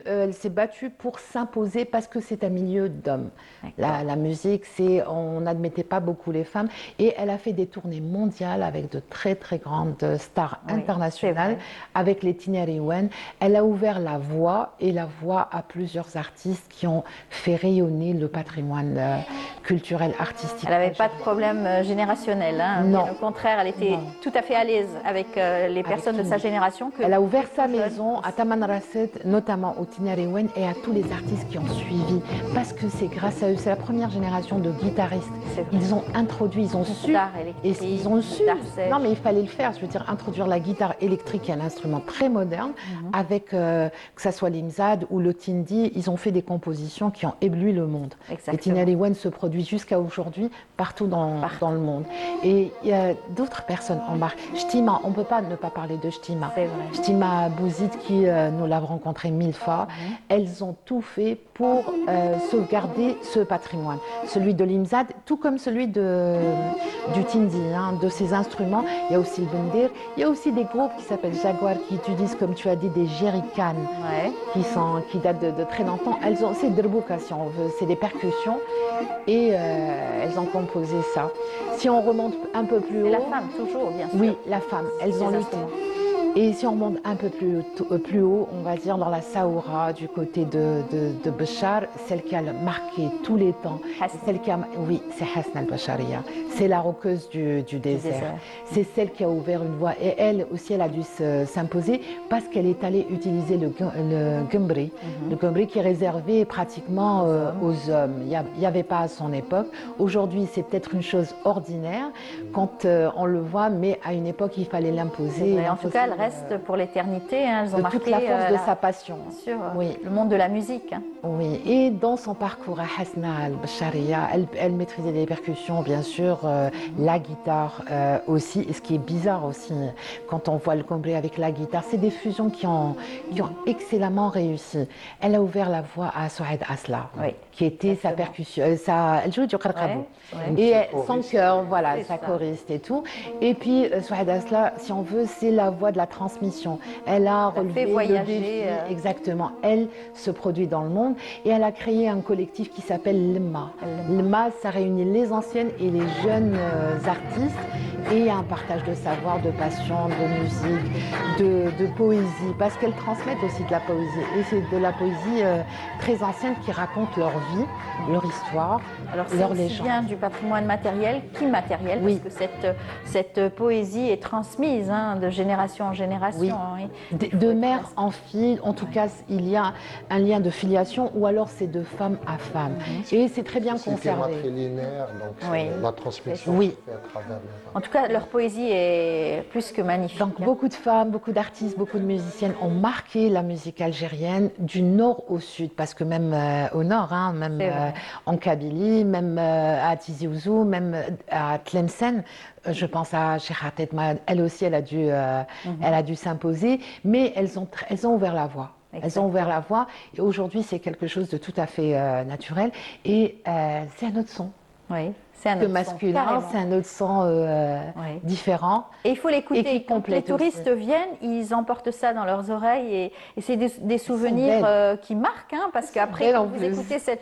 elle s'est battue pour s'imposer parce que c'est un milieu d'hommes. La musique, on n'admettait pas beaucoup les femmes et elle a fait des tournées mondiales avec de très très grandes stars Oui, internationales, c'est avec les Tinariwen. Elle a ouvert la voie à plusieurs artistes qui ont fait rayonner le patrimoine culturel, artistique. Elle n'avait pas de problème générationnel. Hein. Non. Bien au contraire, elle était tout à fait à l'aise avec les personnes de tout sa le monde. génération. Elle a ouvert sa maison à Taman Rasset, notamment au Tinariwen et à tous les artistes qui ont suivi. Parce que c'est grâce à eux, c'est la première génération de guitaristes. C'est vrai. Ils ont introduit, ils ont su. Guitare Et électrique, ils ont su. guitare sèche. Non, mais il fallait le faire. Je veux dire, introduire la guitare électrique, qui est un instrument très moderne, avec que ça soit l'Imzad ou le Tindi. Ils ont fait des compositions qui ont ébloui le monde. Exactement. Les Tinariwen se produisent jusqu'à aujourd'hui partout dans le monde. Et il y a d'autres personnes en marque. Shtima, on ne peut pas ne pas parler de Shtima. C'est vrai. Shtima Bouzid, qui nous l'avons rencontré 1000 fois, elles ont tout fait pour sauvegarder ce patrimoine, celui de l'Imzad, tout comme celui du Tindi, hein, de ces instruments. Il y a aussi le Bendir, il y a aussi des groupes qui s'appellent Jaguar, qui utilisent, comme tu as dit, des jerrycans, Ouais. qui datent de très longtemps. C'est derbouka, si on veut, c'est des percussions, et elles ont composé ça. Si on remonte un peu plus haut... C'est la femme, toujours, bien sûr. Oui, la femme, elles Ces ont lutté. instruments. Et si on remonte un peu plus haut, on va dire dans la Saoura, du côté de Béchar, celle qui a marqué tous les temps, Hasna. celle qui a, oui, c'est Hasna al-Basharia, c'est la roqueuse du désert. désert. C'est celle qui a ouvert une voie et elle aussi, elle a dû s'imposer parce qu'elle est allée utiliser le gumbri, le gumbri qui est réservé pratiquement aux hommes. Il n'y avait pas à son époque. Aujourd'hui, c'est peut-être une chose ordinaire quand on le voit, mais à une époque, il fallait l'imposer. En tout cas, elle reste pour l'éternité. Hein. Elles ont de marqué toute la force de sa passion. bien sûr, Oui. le monde de la musique. Hein. Oui, et dans son parcours à Hasna al-Basharia, elle maîtrisait les percussions, bien sûr, la guitare aussi. Et ce qui est bizarre aussi, quand on voit le complet avec la guitare, c'est des fusions qui ont excellemment réussi. Elle a ouvert la voie à Souad Asla, Oui, qui était sa percussion. Elle jouait du qarqabou. Ouais. Et son cœur, voilà, C'est sa ça. choriste et tout. Et puis, Souad Asla, si on veut, c'est la voie de la transmission. Elle a relevé le voyager, défi. Exactement. Elle se produit dans le monde et elle a créé un collectif qui s'appelle Lemma. Lemma, ça réunit les anciennes et les jeunes artistes et un partage de savoir, de passion, de musique, de poésie, parce qu'elles transmettent aussi de la poésie. Et c'est de la poésie très ancienne qui raconte leur vie, leur histoire, Alors c'est leur aussi légende. bien du patrimoine matériel qu'immatériel, Oui. parce que cette poésie est transmise hein, de génération en génération. génération. Oui. De mère en fille, en tout cas, il y a un lien de filiation ou alors c'est de femme à femme. Et c'est très bien C'était conservé. matrilinéaire, donc Oui. la transmission Oui. se fait à travers les femmes. En tout cas, leur poésie est plus que magnifique. Donc beaucoup de femmes, beaucoup d'artistes, beaucoup de musiciennes ont marqué la musique algérienne du nord au sud, parce que même au nord, hein, même C'est vrai. en Kabylie, même à Tizi Ouzou, même à Tlemcen, je pense à Cheikha Tetma, elle aussi elle a dû s'imposer, mais elles ont ouvert la voie. Elles ont ouvert la voie et aujourd'hui c'est quelque chose de tout à fait naturel et c'est un autre son. Oui, c'est un Que autre son, masculin, carrément. c'est un autre son Oui. différent. Et il faut Et l'écouter. qui Quand les complète touristes viennent, ils emportent ça dans leurs oreilles et c'est des souvenirs belles. Qui marquent, hein, parce qu'après, belles quand en vous plus. écoutez cette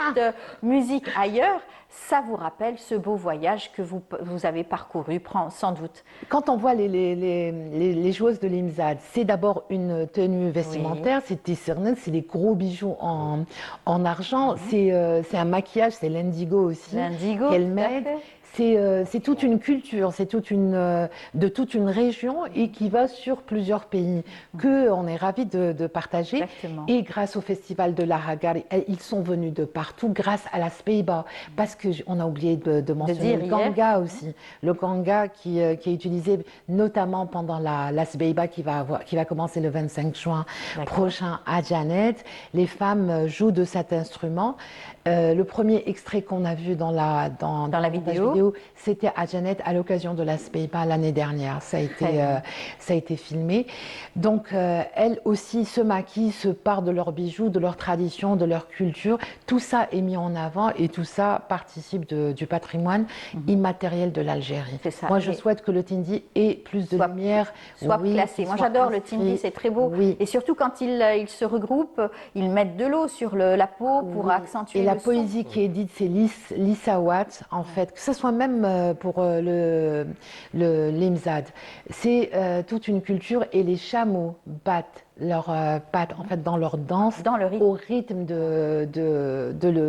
musique ailleurs, ça vous rappelle ce beau voyage que vous avez parcouru, sans doute. Quand on voit les joueuses de l'IMSAD, c'est d'abord une tenue vestimentaire, c'est des cernes, c'est des gros bijoux en argent, c'est un maquillage, c'est l'indigo aussi L'indigo, qu'elles tout à mettent. fait. C'est toute une culture, c'est de toute une région et qui va sur plusieurs pays que on est ravis de partager. Exactement. Et grâce au festival de la Hagar, ils sont venus de partout grâce à la Speiba, parce que on a oublié de mentionner dire le hier. ganga aussi, le ganga qui est utilisé notamment pendant la Speiba qui va commencer le 25 juin prochain à Janet. Les femmes jouent de cet instrument. Le premier extrait qu'on a vu dans la vidéo, c'était à Janet à l'occasion de la Speiba l'année dernière. Ça a été filmé. Donc, elles aussi se maquillent, se partent de leurs bijoux, de leur tradition, de leur culture. Tout ça est mis en avant et tout ça participe du patrimoine immatériel de l'Algérie. C'est ça. Moi, je souhaite que le Tindi ait plus de lumière. Soit Oui, classé. qu'il Moi, soit j'adore le inscrit. Tindi, c'est très beau. Oui. Et surtout quand ils se regroupent, ils mettent de l'eau sur la peau pour Oui. accentuer Et la le son. poésie qui est dite, c'est l'Issawat, en fait, que ce soit même pour l'Imzad. C'est toute une culture et les chameaux battent leurs pattes en fait, dans leur danse Dans le rythme. au rythme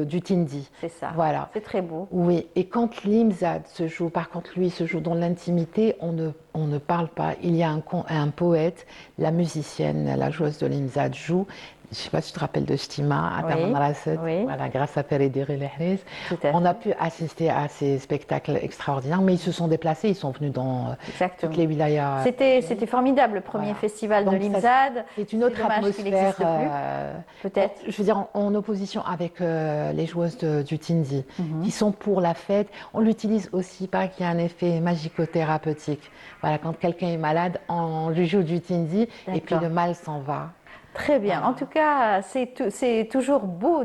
du Tindi. C'est ça. Voilà. C'est très beau. Oui, et quand l'Imzad se joue, par contre, lui, se joue dans l'intimité, on ne parle pas. Il y a un poète, la musicienne, la joueuse de l'Imzad joue. Je ne sais pas si tu te rappelles de Stima, à Oui, Tamanrasset, oui. voilà, grâce à Perediri Lehriz. Tout à On a fait. pu assister à ces spectacles extraordinaires, mais ils se sont déplacés, ils sont venus dans Exactement. toutes les wilayas. C'était formidable, le premier Voilà. festival de Donc ça, l'IMSAD. C'est une autre dommage qu'il atmosphère. n'existe plus. Peut-être. Je veux dire, en opposition avec les joueuses du Tindi, qui sont pour la fête. On l'utilise aussi, parce qu'il y a un effet magico-thérapeutique. Voilà, quand quelqu'un est malade, on lui joue du Tindi, et puis D'accord. le mal s'en va. Très bien. En tout cas, c'est toujours beau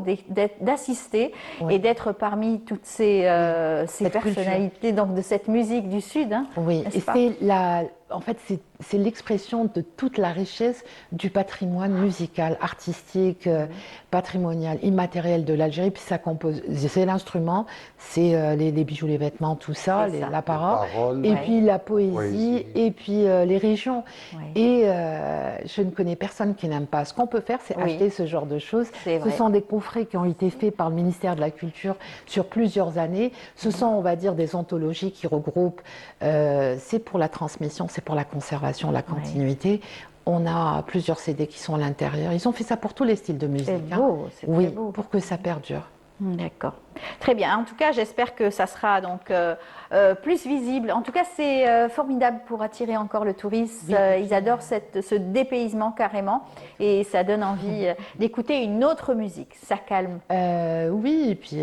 d'assister Oui. et d'être parmi toutes ces personnalités donc de cette musique du Sud. Hein, Oui, n'est-ce et pas en fait, c'est l'expression de toute la richesse du patrimoine musical, artistique, patrimonial, immatériel de l'Algérie. Puis ça compose, c'est l'instrument, c'est les bijoux, les vêtements, tout ça, C'est ça. la parole, paroles. et Ouais. puis la poésie, Poésie. et puis les régions. Ouais. Et je ne connais personne qui n'aime pas. Ce qu'on peut faire, c'est Oui. acheter ce genre de choses. C'est Ce vrai. sont des coffrets qui ont été faits par le ministère de la Culture sur plusieurs années. Ce sont, on va dire, des anthologies qui regroupent. C'est pour la transmission, c'est pour la conservation, la continuité. On a plusieurs CD qui sont à l'intérieur. Ils ont fait ça pour tous les styles de musique. C'est beau, c'est Oui, très beau. pour que ça perdure. D'accord. Très bien. En tout cas, j'espère que ça sera donc plus visible. En tout cas, c'est formidable pour attirer encore le tourisme. Oui. Ils adorent ce dépaysement carrément et ça donne envie d'écouter une autre musique. Ça calme. Oui, et puis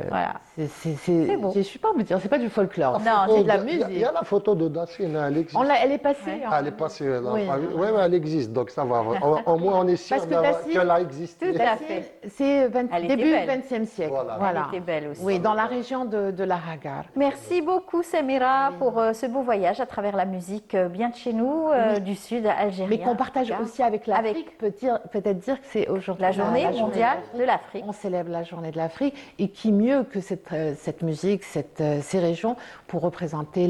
Voilà. c'est beau. je suis pas me dire, c'est pas du folklore. Non, c'est de la Il y musique. a la photo de Dassine, elle existe. Elle est passée. Ouais. hein. Elle est passée là. Oui. Oui, mais elle existe, donc ça va. Au moins, on est sûr Parce que Dassine- qu'elle a existé. Tout à fait. C'est Elle était début belle. 20e siècle. Voilà. Elle était belle aussi. Oui, dans la région de la Hagar. Merci beaucoup Samira pour ce beau voyage à travers la musique bien de chez nous, du sud algérien. Mais qu'on partage en tout cas. aussi avec l'Afrique, peut-être dire que c'est aujourd'hui La journée mondiale de l'Afrique. On célèbre la journée de l'Afrique et qui mieux que cette musique, ces régions pour représenter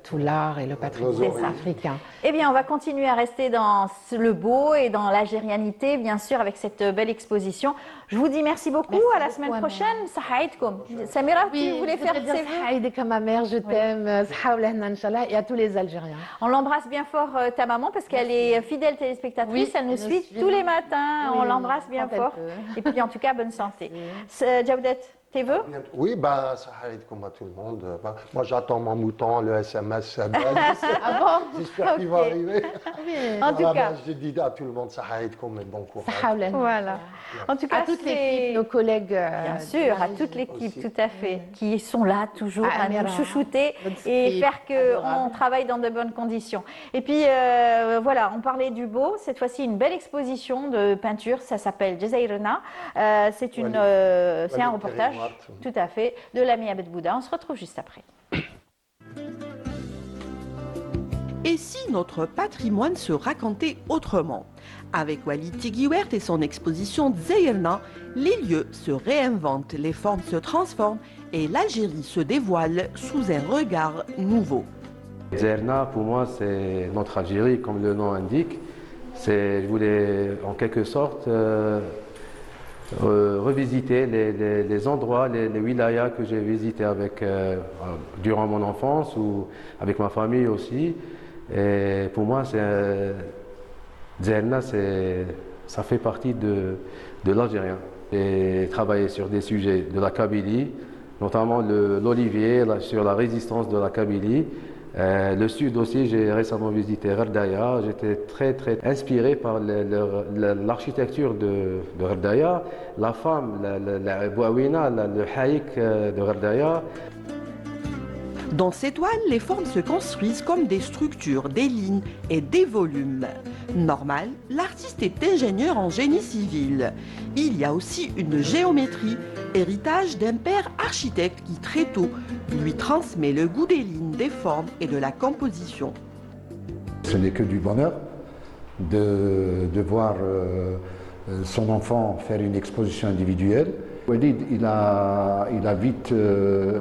tout l'art et le patrimoine C'est ça. africain. Eh bien, on va continuer à rester dans le beau et dans l'algérianité, bien sûr, avec cette belle exposition. Je vous dis merci beaucoup. À la semaine semaine Ouais, prochaine. Sahaïdkoum. Samira, tu voulais faire ses vœux? Sahaïd comme ma mère, je t'aime. Saha Oulahna, Inch'Allah, et à tous les Algériens. On l'embrasse bien fort, ta maman, parce qu'elle est fidèle téléspectatrice. Oui, elle nous elle nous suit suit. tous les matins. On Oui, l'embrasse bien quand elle fort. peut. Et puis, en tout cas, bonne santé. Jawdet, tes vœux? Oui, bah, ça arrive comme à tout le monde. Bah, moi, j'attends mon mouton, le SMS. Ah bon? J'espère qu'il va Ok. arriver. En tout Voilà, cas. bah, je dis à tout le monde, ça arrive comme un bon courage. Saha Oulahna. Voilà. En tout cas, À toute c'est- l'équipe, nos collègues. Bien sûr, à toute l'équipe, aussi. tout à fait, qui sont là toujours À à nous Amira, chouchouter notre et fille faire qu'on adorable. travaille dans de bonnes conditions. Et puis voilà, on parlait du beau. Cette fois-ci, une belle exposition de peinture. Ça s'appelle Jazairna. C'est une, c'est un Walid reportage, Karim tout à fait, de l'ami Abed Bouda. On se retrouve juste après. Et si notre patrimoine se racontait autrement? Avec Walid Teguiwert et son exposition Zaïrna, les lieux se réinventent, les formes se transforment et l'Algérie se dévoile sous un regard nouveau. Zaïrna, pour moi, c'est notre Algérie, comme le nom indique. Je voulais, en quelque sorte, revisiter les endroits, les wilayas que j'ai visités durant mon enfance ou avec ma famille aussi. Et pour moi, Zaïrna, ça fait partie de l'Algérien. J'ai travaillé sur des sujets de la Kabylie, notamment l'olivier, sur la résistance de la Kabylie. Le sud aussi, j'ai récemment visité Gherdaya. J'étais très inspiré par l'architecture de Gherdaya, la femme, la Bouawina, le haïk de Gherdaya. Dans ces toiles, les formes se construisent comme des structures, des lignes et des volumes. Normal, l'artiste est ingénieur en génie civil. Il y a aussi une géométrie, héritage d'un père architecte qui très tôt lui transmet le goût des lignes, des formes et de la composition. Ce n'est que du bonheur de voir son enfant faire une exposition individuelle. Walid, il a vite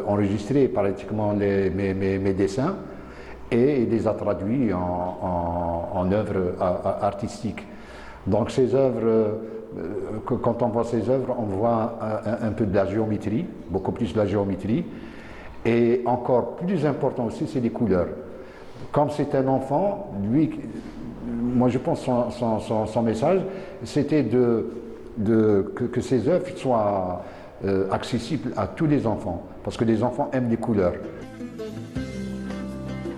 enregistré pratiquement mes dessins et il les a traduits en œuvres artistiques. Donc ces œuvres, quand on voit ces œuvres, on voit un peu de la géométrie, beaucoup plus de la géométrie. Et encore plus important aussi, c'est les couleurs. Comme c'est un enfant, lui, moi je pense son message, c'était que ces œuvres soient accessibles à tous les enfants, parce que les enfants aiment les couleurs.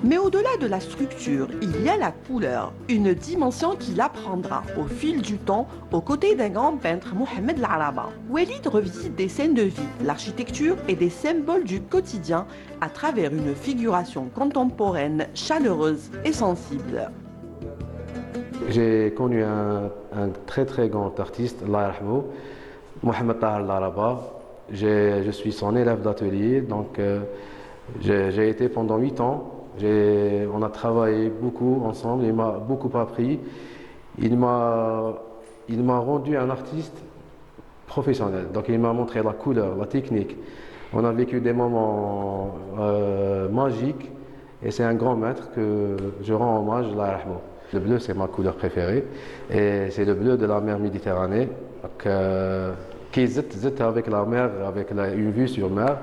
Mais au-delà de la structure, il y a la couleur, une dimension qu'il apprendra au fil du temps aux côtés d'un grand peintre, Mohamed Laraba. Walid revisite des scènes de vie, l'architecture et des symboles du quotidien à travers une figuration contemporaine, chaleureuse et sensible. J'ai connu un très grand artiste, Allah yarhamou, Mohamed Tahar Laraba. Je suis son élève d'atelier, donc j'ai été pendant 8 ans. On a travaillé beaucoup ensemble, il m'a beaucoup appris. Il m'a rendu un artiste professionnel, donc il m'a montré la couleur, la technique. On a vécu des moments magiques et c'est un grand maître que je rends hommage, Allah yarhamou. Le bleu, c'est ma couleur préférée et c'est le bleu de la mer Méditerranée, qui est avec la mer, avec une vue sur mer.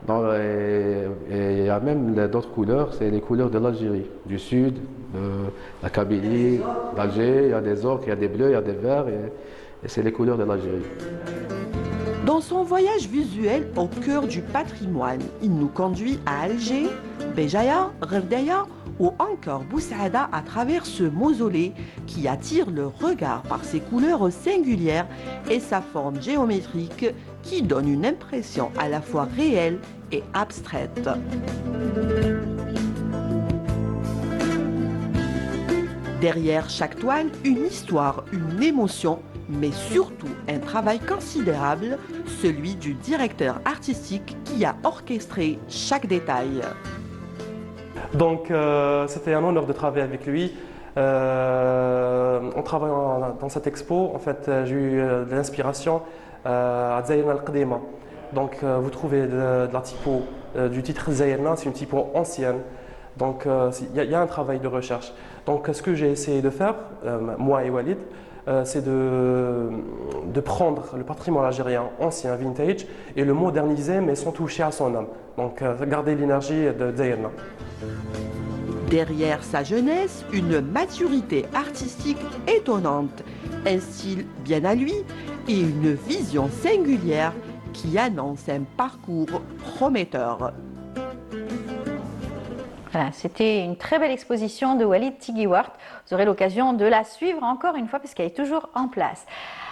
Et il y a même d'autres couleurs, c'est les couleurs de l'Algérie, du sud, de la Kabylie, d'Alger. Il y a des ocres, il y a des bleus, il y a des verts, et c'est les couleurs de l'Algérie. Dans son voyage visuel au cœur du patrimoine, il nous conduit à Alger, Béjaïa, Gherdaya ou encore Boussaada à travers ce mausolée qui attire le regard par ses couleurs singulières et sa forme géométrique qui donne une impression à la fois réelle et abstraite. Derrière chaque toile, une histoire, une émotion, mais surtout un travail considérable, celui du directeur artistique qui a orchestré chaque détail. Donc c'était un honneur de travailler avec lui. En travaillant dans cette expo, en fait, j'ai eu de l'inspiration à Zaïrna al-Qadima. Donc vous trouvez de la typo du titre Zaïrna, c'est une typo ancienne. Donc il y a un travail de recherche. Donc ce que j'ai essayé de faire, moi et Walid, c'est de prendre le patrimoine algérien ancien, vintage, et le moderniser, mais sans toucher à son âme. Donc, garder l'énergie de Zaïrna. Derrière sa jeunesse, une maturité artistique étonnante, un style bien à lui et une vision singulière qui annonce un parcours prometteur. Voilà, c'était une très belle exposition de Walid Tiguiwart. Vous aurez l'occasion de la suivre encore une fois parce qu'elle est toujours en place.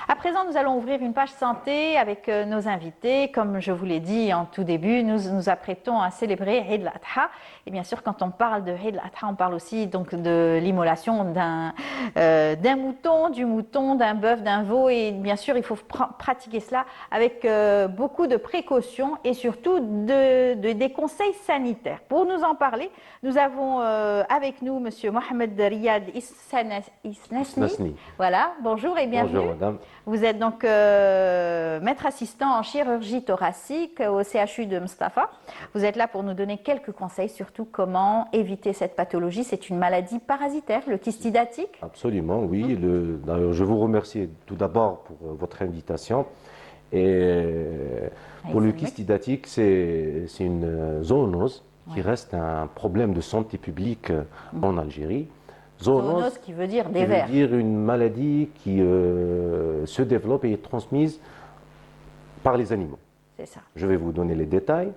À présent, nous allons ouvrir une page santé avec nos invités. Comme je vous l'ai dit en tout début, nous nous apprêtons à célébrer Eid al-Adha. Et bien sûr, quand on parle de Eid al-Adha, on parle aussi donc de l'immolation d'un mouton, du mouton, d'un bœuf, d'un veau. Et bien sûr, il faut pratiquer cela avec beaucoup de précautions et surtout des conseils sanitaires. Pour nous en parler, nous avons avec nous Monsieur Mohamed Riyad Isnasni. Voilà, bonjour et bienvenue. Bonjour madame. Vous êtes donc maître assistant en chirurgie thoracique au CHU de Mustapha. Vous êtes là pour nous donner quelques conseils, surtout comment éviter cette pathologie. C'est une maladie parasitaire, le kyste hydatique. Absolument, oui. D'ailleurs, je vous remercie tout d'abord pour votre invitation. Et pour le kyste hydatique, c'est une zoonose qui reste un problème de santé publique en Algérie. Zoonose qui veut dire des vers. Qui veut dire une maladie qui se développe et est transmise par les animaux. C'est ça. Je vais vous donner les détails.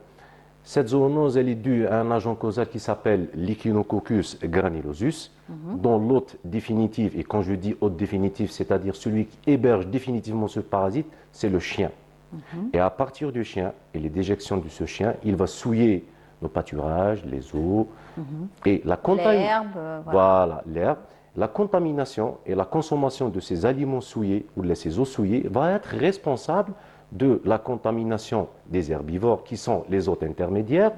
Cette zoonose, elle est due à un agent causal qui s'appelle l'Echinococcus granulosus, dont l'hôte définitif, et quand je dis hôte définitif, c'est-à-dire celui qui héberge définitivement ce parasite, c'est le chien. Et à partir du chien et les déjections de ce chien, il va souiller nos pâturages, les eaux, et la contamination. Voilà, l'herbe. La contamination et la consommation de ces aliments souillés ou de ces eaux souillées va être responsable de la contamination des herbivores qui sont les hôtes intermédiaires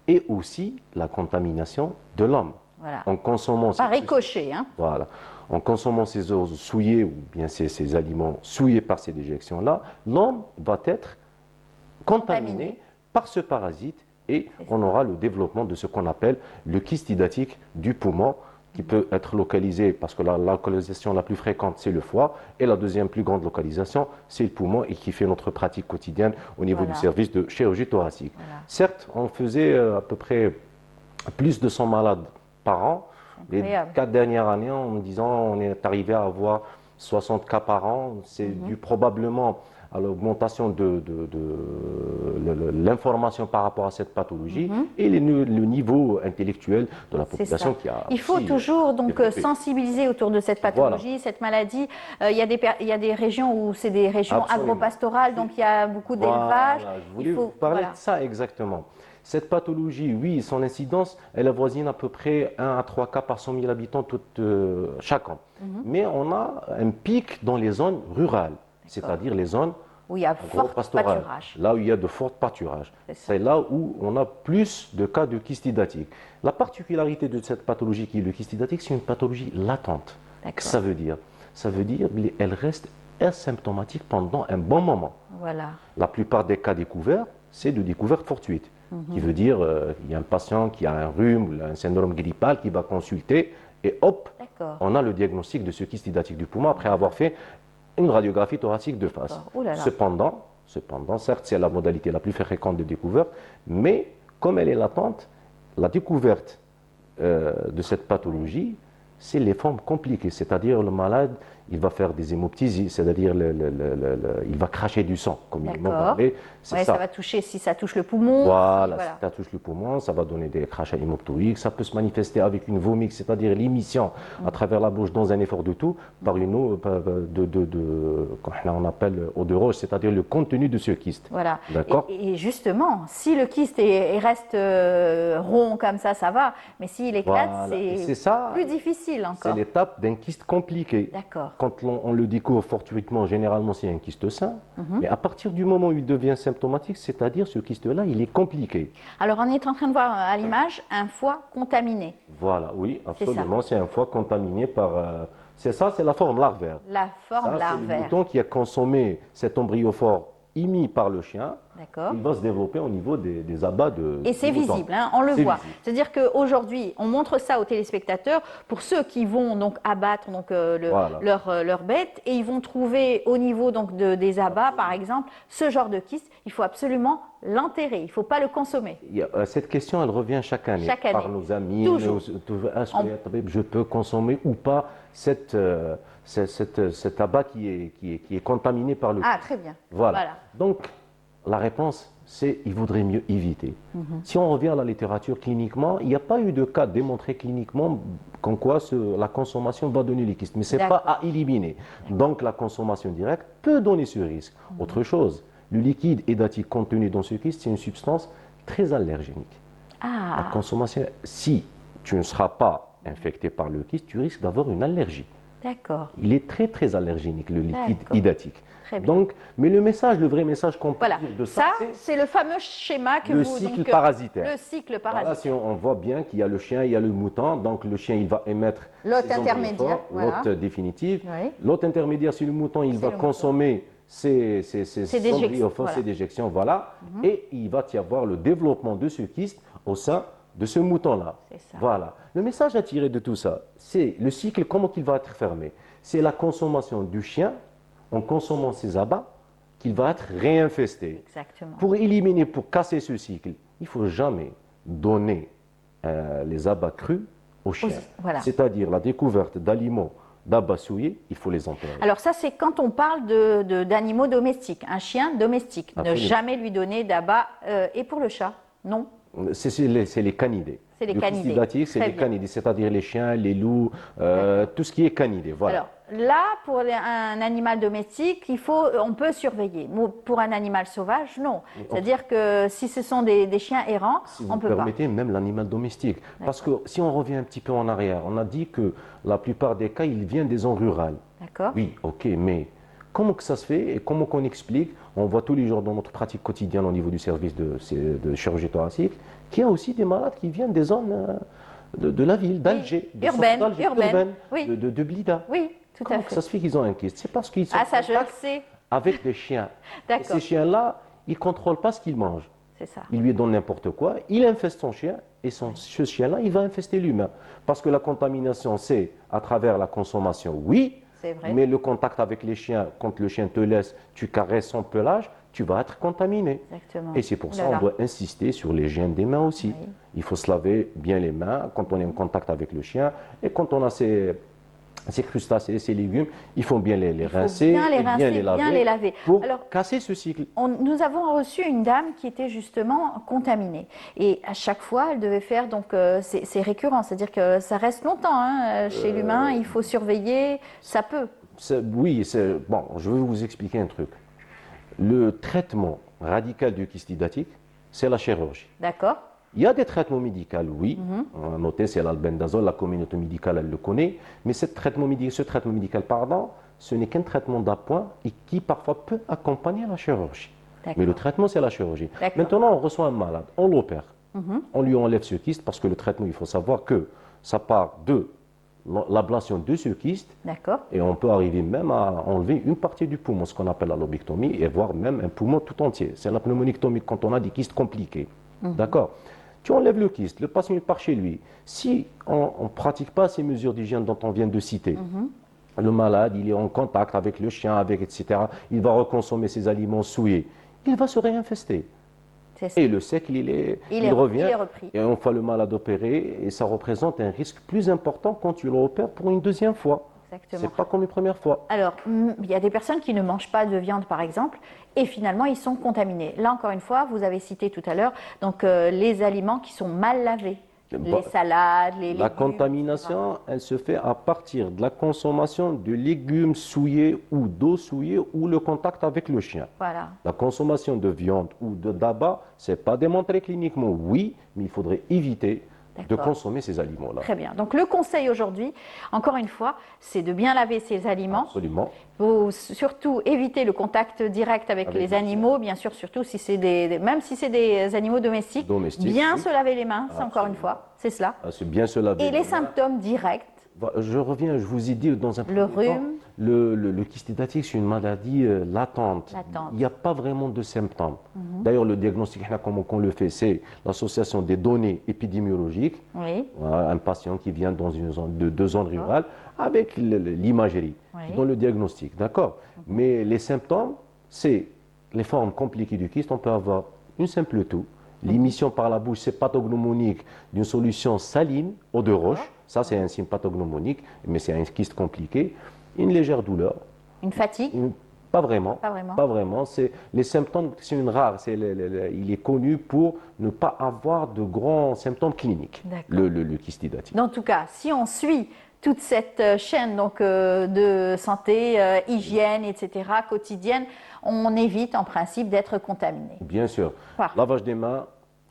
et aussi la contamination de l'homme. Voilà. En consommant par ricochet. Voilà. En consommant ces eaux souillées ou bien ces aliments souillés par ces déjections-là, l'homme va être contaminé par ce parasite. Et on aura le développement de ce qu'on appelle le kyste hydatique du poumon, qui peut être localisé, parce que la localisation la plus fréquente, c'est le foie, et la deuxième plus grande localisation, c'est le poumon, et qui fait notre pratique quotidienne au niveau du service de chirurgie thoracique. Certes, on faisait à peu près plus de 100 malades par an. Les 4 dernières années, en me disant, on est arrivé à avoir 60 cas par an. C'est dû probablement à l'augmentation de l'information par rapport à cette pathologie et le niveau intellectuel de la population qui a. Il faut toujours donc sensibiliser autour de cette pathologie, cette maladie. Il y a des régions où c'est des régions agro-pastorales, donc il y a beaucoup d'élevage. Voilà, je voulais vous parler de ça exactement. Cette pathologie, oui, son incidence, elle avoisine à peu près 1 à 3 cas par 100 000 habitants chaque an. Mais on a un pic dans les zones rurales. C'est-à-dire les zones où il y a fort pâturage. Là où il y a de forts pâturages. C'est là où on a plus de cas de kyste hydatique. La particularité de cette pathologie qui est le kyste hydatique, c'est une pathologie latente. Ça veut dire qu'elle reste asymptomatique pendant un bon moment. Voilà. La plupart des cas découverts, c'est de découverte fortuite. Qui veut dire qu'il y a un patient qui a un rhume ou un syndrome grippal qui va consulter et hop, on a le diagnostic de ce kyste hydatique du poumon après avoir fait une radiographie thoracique de face. Cependant, certes, c'est la modalité la plus fréquente de découverte, mais comme elle est latente, la découverte de cette pathologie, c'est les formes compliquées. C'est-à-dire le malade, il va faire des hémoptysies, c'est-à-dire il va cracher du sang, comme ils m'ont parlé. Ça va toucher, si ça touche le poumon. Voilà, si ça touche le poumon, ça va donner des crachats hémoptoïques. Ça peut se manifester avec une vomique, c'est-à-dire l'émission à travers la bouche dans un effort de tout, par une eau qu'on appelle eau de roche, c'est-à-dire le contenu de ce kyste. Voilà. D'accord. Et justement, si le kyste reste rond comme ça va. Mais s'il éclate, c'est plus difficile encore. C'est l'étape d'un kyste compliqué. D'accord. Quand on le découvre fortuitement, généralement c'est un kyste sain, mais à partir du moment où il devient symptomatique, c'est-à-dire ce kyste-là, il est compliqué. Alors on est en train de voir à l'image un foie contaminé. Voilà, oui, absolument, c'est un foie contaminé par... c'est la forme larvaire. La forme larvaire. C'est le mouton qui a consommé cet embryophore émis par le chien, D'accord. il va se développer au niveau des abats de. Et c'est du mouton. visible, hein, on le C'est voit. visible. C'est-à-dire qu'aujourd'hui, on montre ça aux téléspectateurs pour ceux qui vont donc abattre donc, Voilà. leur bête et ils vont trouver au niveau donc, des abats, par exemple, ce genre de kyste. Il faut absolument l'enterrer, il ne faut pas le consommer. Cette question, elle revient chaque année, Chaque année. par nos amis. Toujours. Est-ce que je peux consommer ou pas cet abat qui est contaminé par le. Ah, très bien. Voilà. Donc, la réponse, c'est il vaudrait mieux éviter. Si on revient à la littérature cliniquement, il n'y a pas eu de cas démontré cliniquement qu'en quoi la consommation va donner les kystes. Mais ce n'est pas à éliminer. Donc, la consommation directe peut donner ce risque. Autre chose, le liquide édatique contenu dans ce kyste, c'est une substance très allergénique. La consommation, si tu ne seras pas infecté par le kyste, tu risques d'avoir une allergie. D'accord. Il est très très allergénique, le liquide D'accord. édatique. Très bien. Donc, mais le vrai message qu'on peut Voilà, dire de ça, c'est le fameux schéma que le vous... cycle donc, parasitaire. Le cycle Voilà, parasitaire. si on voit bien qu'il y a le chien, il y a le mouton, donc le chien il va émettre L'hôte ses intermédiaire, embryophores, voilà. l'hôte définitif. Oui. L'hôte intermédiaire, c'est le mouton, il C'est va le mouton. consommer ses déjections, embryophores, voilà. ses déjections, voilà. Et il va y avoir le développement de ce kyste au sein de ce mouton-là. C'est ça. Voilà. Le message à tirer de tout ça, c'est le cycle, comment il va être fermé. C'est la consommation du chien en consommant ses abats qu'il va être réinfesté. Exactement. Pour éliminer, pour casser ce cycle, il ne faut jamais donner les abats crus aux chiens. voilà. C'est-à-dire la découverte d'aliments, d'abats souillés, il faut les enterrer. Alors ça, c'est quand on parle d'animaux domestiques, un chien domestique. Ne Absolument. jamais lui donner d'abat. Et pour le chat, non. C'est les canidés. C'est les Le canidés. kyste édatique, c'est Très les bien. canidés, c'est-à-dire les chiens, les loups, tout ce qui est canidé. Voilà. Alors là, pour un animal domestique, on peut surveiller. Pour un animal sauvage, non. C'est-à-dire que si ce sont des chiens errants, Si on vous peut pas. permettez, même l'animal domestique. Parce que si on revient un petit peu en arrière, on a dit que la plupart des cas, il vient des zones rurales. D'accord. Oui, ok, mais comment que ça se fait et comment qu'on explique? On voit tous les jours dans notre pratique quotidienne au niveau du service de chirurgie thoracique qu'il y a aussi des malades qui viennent des zones de la ville, d'Alger, des Urbaine, sortes d'Alger, urbaine, oui. de Blida. Oui, tout Comment à que fait. ça se fait qu'ils ont un kyste? C'est parce qu'ils sont Ah, ça, en je le contact sais. avec des chiens. Et D'accord. ces chiens-là, ils ne contrôlent pas ce qu'ils mangent. C'est ça. Il lui donne n'importe quoi, il infeste son chien, et ce chien-là, il va infester l'humain. Parce que la contamination, c'est à travers la consommation, oui, C'est vrai. mais le contact avec les chiens, quand le chien te laisse, tu caresses son pelage, tu vas être contaminé. Exactement. Et c'est pour ça Voilà. qu'on doit insister sur l'hygiène des mains aussi. Oui. Il faut se laver bien les mains quand on est en contact avec le chien, et quand on a ces crustacés, ces légumes, il faut bien les rincer, bien les et rincer, bien bien les laver. pour Alors, casser ce cycle. Nous avons reçu une dame qui était justement contaminée. Et à chaque fois, elle devait faire, donc c'est récurrent, c'est-à-dire que ça reste longtemps hein, chez l'humain, il faut surveiller, ça peut. Oui, bon, je vais vous expliquer un truc. Le traitement radical du kyste édatique, c'est la chirurgie. D'accord. Il y a des traitements médicaux, oui. On a noté, c'est l'albendazole, la communauté médicale, elle le connaît. Mais ce traitement médical, ce n'est qu'un traitement d'appoint et qui parfois peut accompagner la chirurgie. Mais le traitement, c'est la chirurgie. Maintenant, on reçoit un malade, on l'opère. On lui enlève ce kyste parce que le traitement, il faut savoir que ça part de l'ablation de ce kyste. D'accord. Et on peut arriver même à enlever une partie du poumon, ce qu'on appelle la lobectomie, et voire même un poumon tout entier. C'est la pneumonictomie quand on a des kystes compliqués. D'accord. Tu enlèves le kyste, le patient il part chez lui. Si on ne pratique pas ces mesures d'hygiène dont on vient de citer, le malade, il est en contact avec le chien, etc. Il va reconsommer ses aliments souillés. Il va se réinfester. Et le cycle, il revient. Il est repris. Et on fait le malade opérer et ça représente un risque plus important quand tu l'opères pour une deuxième fois. Exactement. C'est pas comme une première fois. Alors, il y a des personnes qui ne mangent pas de viande, par exemple, et finalement, ils sont contaminés. Là, encore une fois, vous avez cité tout à l'heure, donc les aliments qui sont mal lavés, les salades, les légumes. La contamination, elle se fait à partir de la consommation de légumes souillés ou d'eau souillée ou le contact avec le chien. Voilà. La consommation de viande ou d'abat, ce n'est pas démontré cliniquement, oui, mais il faudrait éviter de consommer ces aliments-là. Très bien. Donc le conseil aujourd'hui, encore une fois, c'est de bien laver ces aliments. Absolument. Il faut surtout éviter le contact direct avec les animaux, bien sûr, surtout si c'est même si c'est des animaux domestiques. Bien se laver les mains, c'est encore une fois, c'est cela. C'est bien se laver Et les symptômes directs. Je reviens, je vous ai dit dans un Le premier temps, rhume. le kyste hydathique, c'est une maladie latente. Il n'y a pas vraiment de symptômes. D'ailleurs, le diagnostic, comment on le fait, c'est l'association des données épidémiologiques. Voilà, un patient qui vient dans une zone de deux zones rurales avec l'imagerie qui donne le diagnostic, d'accord. Mais les symptômes, c'est les formes compliquées du kyste. On peut avoir une simple toux, l'émission par la bouche, c'est pathognomonique d'une solution saline, eau de roche. Ça, c'est un signe pathognomonique, mais c'est un kyste compliqué. Une légère douleur. Une fatigue? Pas vraiment. Pas vraiment. Les symptômes, c'est une rare. Il est connu pour ne pas avoir de grands symptômes cliniques, le kyste hydathique. En tout cas, si on suit toute cette chaîne donc, de santé, hygiène, etc., quotidienne, on évite en principe d'être contaminé. Bien sûr. Lavage des mains,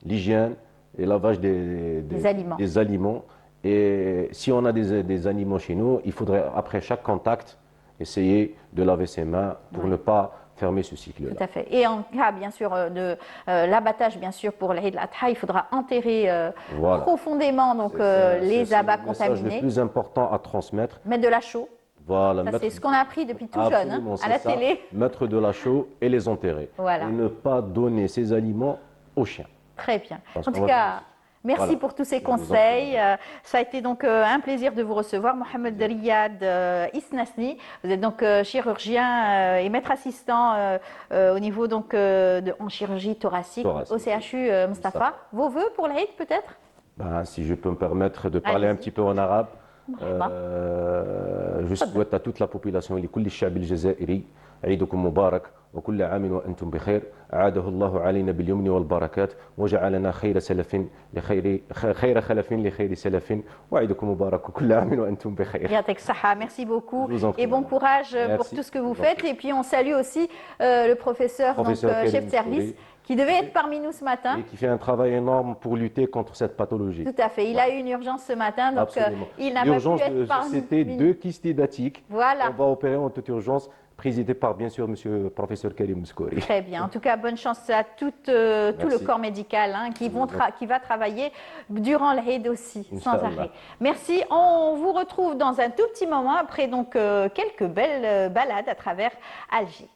l'hygiène et lavage des aliments. Et si on a des animaux chez nous, il faudrait, après chaque contact, essayer de laver ses mains pour ne pas fermer ce cycle-là. Tout à fait. Et en cas, bien sûr, de l'abattage, bien sûr, pour l'Eid al-Adha, il faudra enterrer profondément donc, les abats contaminés. C'est le message le plus important à transmettre. Mettre de la chaux. Voilà, c'est ce qu'on a appris depuis tout jeune, hein, à la télé. Mettre de la chaux et les enterrer. Voilà. Et ne pas donner ces aliments aux chiens. Très bien. En tout cas, merci pour tous ces conseils. Ça a été donc un plaisir de vous recevoir. Mohamed Riyad Isnasni, vous êtes donc chirurgien et maître assistant au niveau donc en chirurgie thoracique au CHU Mustapha. Vos vœux pour l'Aïd peut-être? Si je peux me permettre de parler un petit peu en arabe. Je souhaite à toute la population لكل الشعب الجزائري عيدكم مبارك وكل عام وأنتم بخير أعاده الله علينا باليمن والبركات وجعلنا خير سلف خير خلف لخير سلف وعيدكم مبارك وكل عام وأنتم بخير. Yatek Saha, merci beaucoup et bon courage pour tout ce que vous faites. Et puis on salue aussi le professeur donc, chef de service qui devait être parmi nous ce matin. Et qui fait un travail énorme pour lutter contre cette pathologie. Tout à fait. Il a eu une urgence ce matin, donc il n'a pas pu être parmi nous. C'était deux kystes hydatiques. Voilà. On va opérer en toute urgence, présidé par bien sûr monsieur le professeur Karim Mouskouri. Très bien. En tout cas, bonne chance à tout le corps médical hein, qui va travailler durant l'Aïd aussi, sans arrêt. Merci. On vous retrouve dans un tout petit moment après donc quelques belles balades à travers Alger.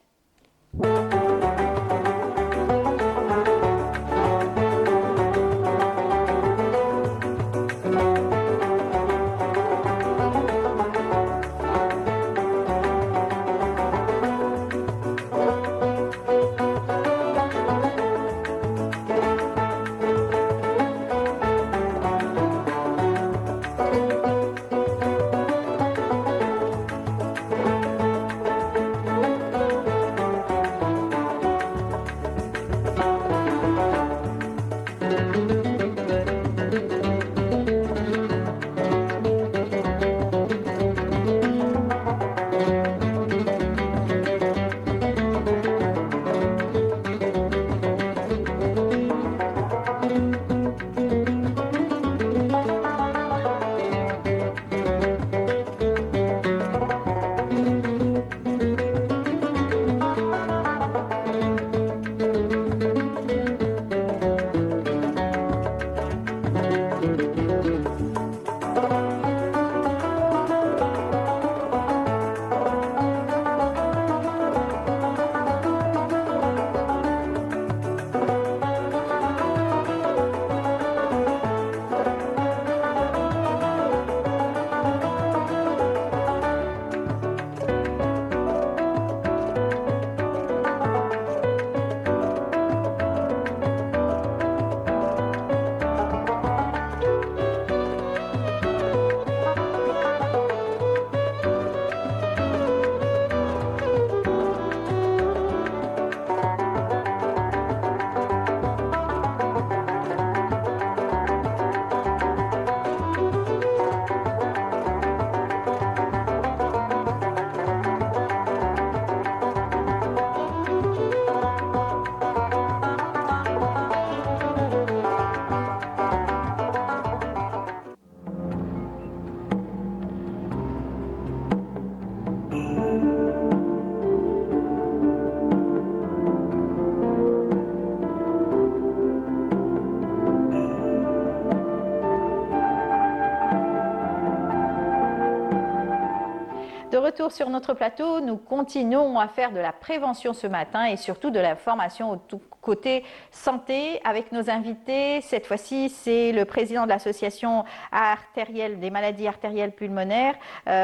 De retour sur notre plateau, nous continuons à faire de la prévention ce matin et surtout de l'information au côté santé avec nos invités. Cette fois-ci, c'est le président de l'association artérielle des maladies artérielles pulmonaires,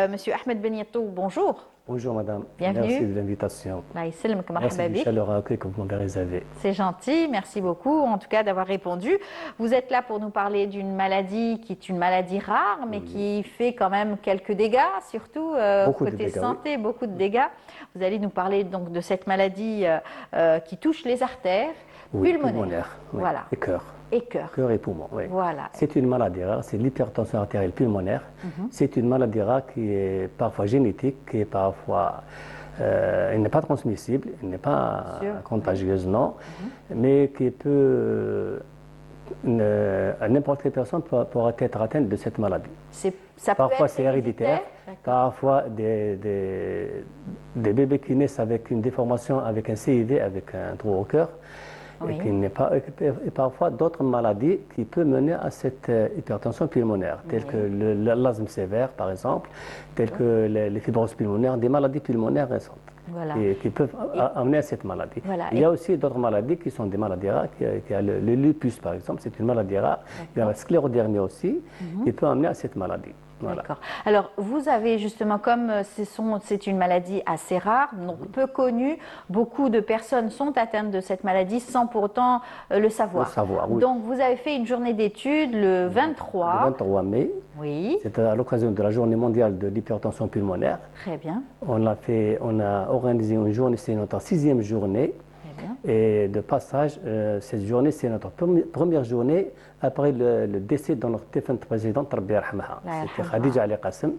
Monsieur Ahmed Benyatou. Bonjour. Bonjour madame, bienvenue. Merci de l'invitation. Merci du chaleureux accueil que vous m'avez réservé. C'est gentil, merci beaucoup en tout cas d'avoir répondu. Vous êtes là pour nous parler d'une maladie qui est une maladie rare, mais qui fait quand même quelques dégâts, surtout côté santé, beaucoup de dégâts. Vous allez nous parler donc de cette maladie qui touche les artères pulmonaires. Voilà. Et cœur. Et cœur. Cœur et poumon, oui. Voilà. C'est une maladie rare, c'est l'hypertension artérielle pulmonaire. C'est une maladie rare qui est parfois génétique, qui est parfois... elle n'est pas transmissible, elle n'est pas contagieuse, non, mais qui peut... n'importe quelle personne pourra être atteinte de cette maladie. Parfois c'est héréditaire, parfois des bébés qui naissent avec une déformation, avec un CIV, avec un trou au cœur. Et, et parfois d'autres maladies qui peuvent mener à cette hypertension pulmonaire, telles que l'asthme sévère par exemple, telles que les fibroses pulmonaires, des maladies pulmonaires récentes. Et qui peuvent amener à cette maladie. Il y a aussi d'autres maladies qui sont des maladies rares, qui a le lupus par exemple, c'est une maladie rare. Il y a la sclérodermie aussi, qui peut amener à cette maladie. Voilà. D'accord. Alors, vous avez justement, comme c'est une maladie assez rare, donc peu connue, beaucoup de personnes sont atteintes de cette maladie sans pour autant le savoir. Oui. Donc, vous avez fait une journée d'études le 23. Le 23 mai. Oui. C'était à l'occasion de la journée mondiale de l'hypertension pulmonaire. Très bien. On a organisé une journée, c'est notre 6e journée. Et de passage, cette journée, c'est notre première journée après le décès de notre défunte présidente, Rabbi Yarhamaha. C'était Khadija Ali Qassem.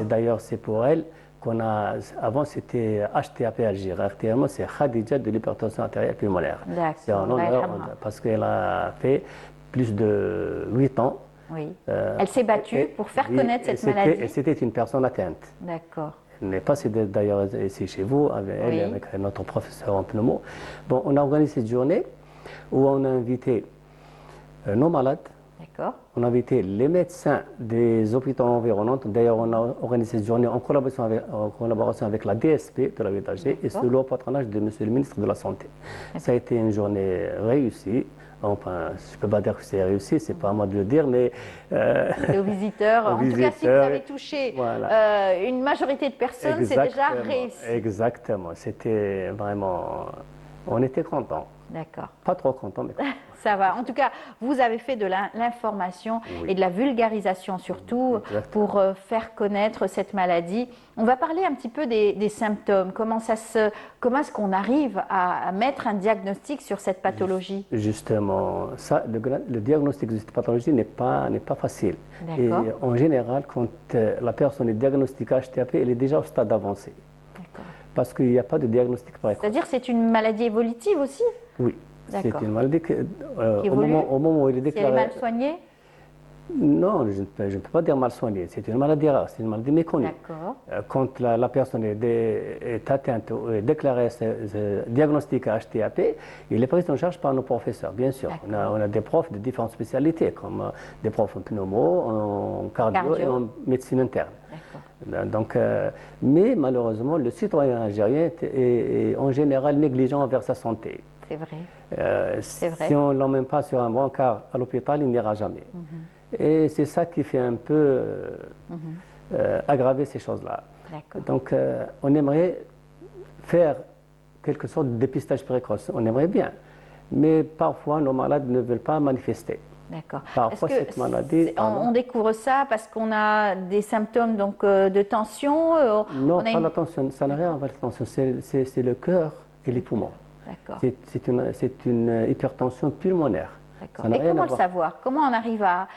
D'ailleurs, c'est pour elle qu'on a. Avant, c'était HTAP Algérie. Actuellement, c'est Khadija de l'hypertension artérielle pulmonaire. C'est en honneur parce qu'elle a fait plus de 8 ans. Oui. Elle s'est battue pour faire connaître cette maladie. Et c'était une personne atteinte. D'accord. Elle n'est pas d'ailleurs ici chez vous, avec notre professeur en pneumo. Bon, on a organisé cette journée où on a invité nos malades. On a invité les médecins des hôpitaux environnants. D'ailleurs, on a organisé cette journée en collaboration avec la DSP de la ville d'Alger et sous le patronage de Monsieur le ministre de la Santé. Ça a été une journée réussie. Enfin, je ne peux pas dire que c'est réussi, c'est pas à moi de le dire, mais... aux visiteurs. En tout cas, si vous avez touché une majorité de personnes, c'est déjà réussi. Exactement. C'était vraiment... On était contents. D'accord. Pas trop contents, mais ça va. En tout cas, vous avez fait de l'information et de la vulgarisation surtout pour faire connaître cette maladie. On va parler un petit peu des symptômes. Comment est-ce qu'on arrive à mettre un diagnostic sur cette pathologie? Justement, ça, le diagnostic de cette pathologie n'est pas facile. Et en général, quand la personne est diagnostiquée HTAP, elle est déjà au stade avancé. Parce qu'il n'y a pas de diagnostic précoce. C'est-à-dire que c'est une maladie évolutive aussi? Oui. C'est une maladie qui au moment où elle est déclarée... Si elle est mal soignée? Non, je ne peux pas dire mal soignée. C'est une maladie rare, c'est une maladie méconnue. Quand la personne est atteinte, est déclarée diagnostiquée HTAP, il est pris en charge par nos professeurs, bien sûr. On a des profs de différentes spécialités, comme des profs en pneumo, en cardio et en médecine interne. Donc, mais malheureusement, le citoyen algérien est en général négligent envers sa santé. C'est vrai. Si on ne l'emmène pas sur un brancard à l'hôpital, il n'ira jamais. Et c'est ça qui fait un peu aggraver ces choses-là. Donc, on aimerait faire quelque sorte de dépistage précoce. On aimerait bien. Mais parfois, nos malades ne veulent pas manifester. D'accord. Parfois, cette maladie... On découvre ça parce qu'on a des symptômes donc, de tension Non, pas la tension. Ça n'a rien à voir avec la tension. C'est le cœur et les poumons. C'est une hypertension pulmonaire. Et comment le savoir? Comment on arrive à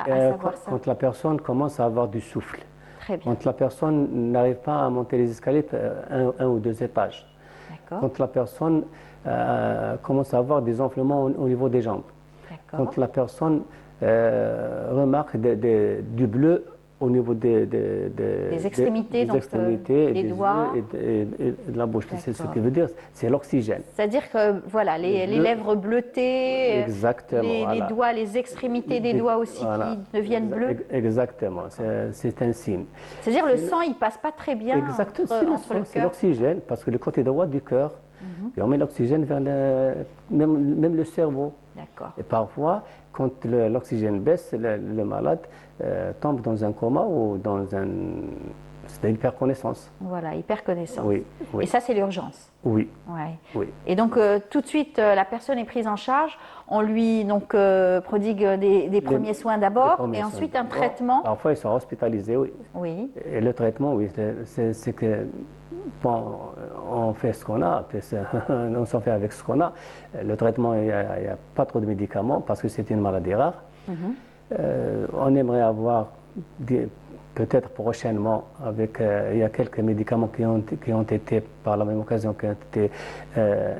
savoir ça? Quand la personne commence à avoir du souffle. Quand la personne n'arrive pas à monter les escaliers un ou deux étages. Quand la personne commence à avoir des enflements au niveau des jambes. Quand la personne remarque du bleu au niveau des extrémités, donc, extrémités, des doigts et de la bouche. C'est ce que veut dire, c'est l'oxygène. C'est-à-dire que voilà, les lèvres bleutées, exactement, les doigts, les extrémités des doigts aussi qui deviennent bleus. Exactement, c'est un signe. C'est-à-dire le sang, il passe pas très bien entre le c'est cœur. l'oxygène, parce que le côté droit du cœur, et on met l'oxygène vers même le cerveau. D'accord. Et parfois, quand l'oxygène baisse, le malade tombe dans un coma ou dans c'est une hyperconnaissance. Voilà, hyperconnaissance. Oui, oui. Et ça, c'est l'urgence. Oui. Ouais. Oui. Et donc, tout de suite, la personne est prise en charge. On lui donc, prodigue des premiers soins d'abord et ensuite un traitement. Parfois, ils sont hospitalisés, oui. Oui. Et le traitement, oui, c'est que bon, on fait ce qu'on a, on s'en fait avec ce qu'on a. Le traitement, il n'y a pas trop de médicaments parce que c'est une maladie rare. On aimerait avoir peut-être prochainement, il y a quelques médicaments qui ont été, par la même occasion, qui ont été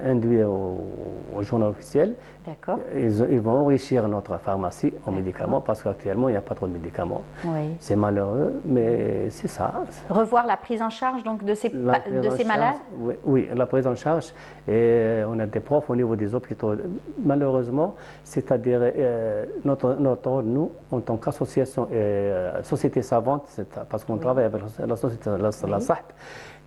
induits au journal officiel. D'accord. Ils vont enrichir notre pharmacie en médicaments parce qu'actuellement, il n'y a pas trop de médicaments. Oui. C'est malheureux, mais c'est ça. Revoir la prise en charge donc, de ces malades. Oui, la prise en charge. Et on a des profs au niveau des hôpitaux. Malheureusement, c'est-à-dire notre rôle, nous, en tant qu'association, société savante, parce qu'on travaille avec la société la SAHP,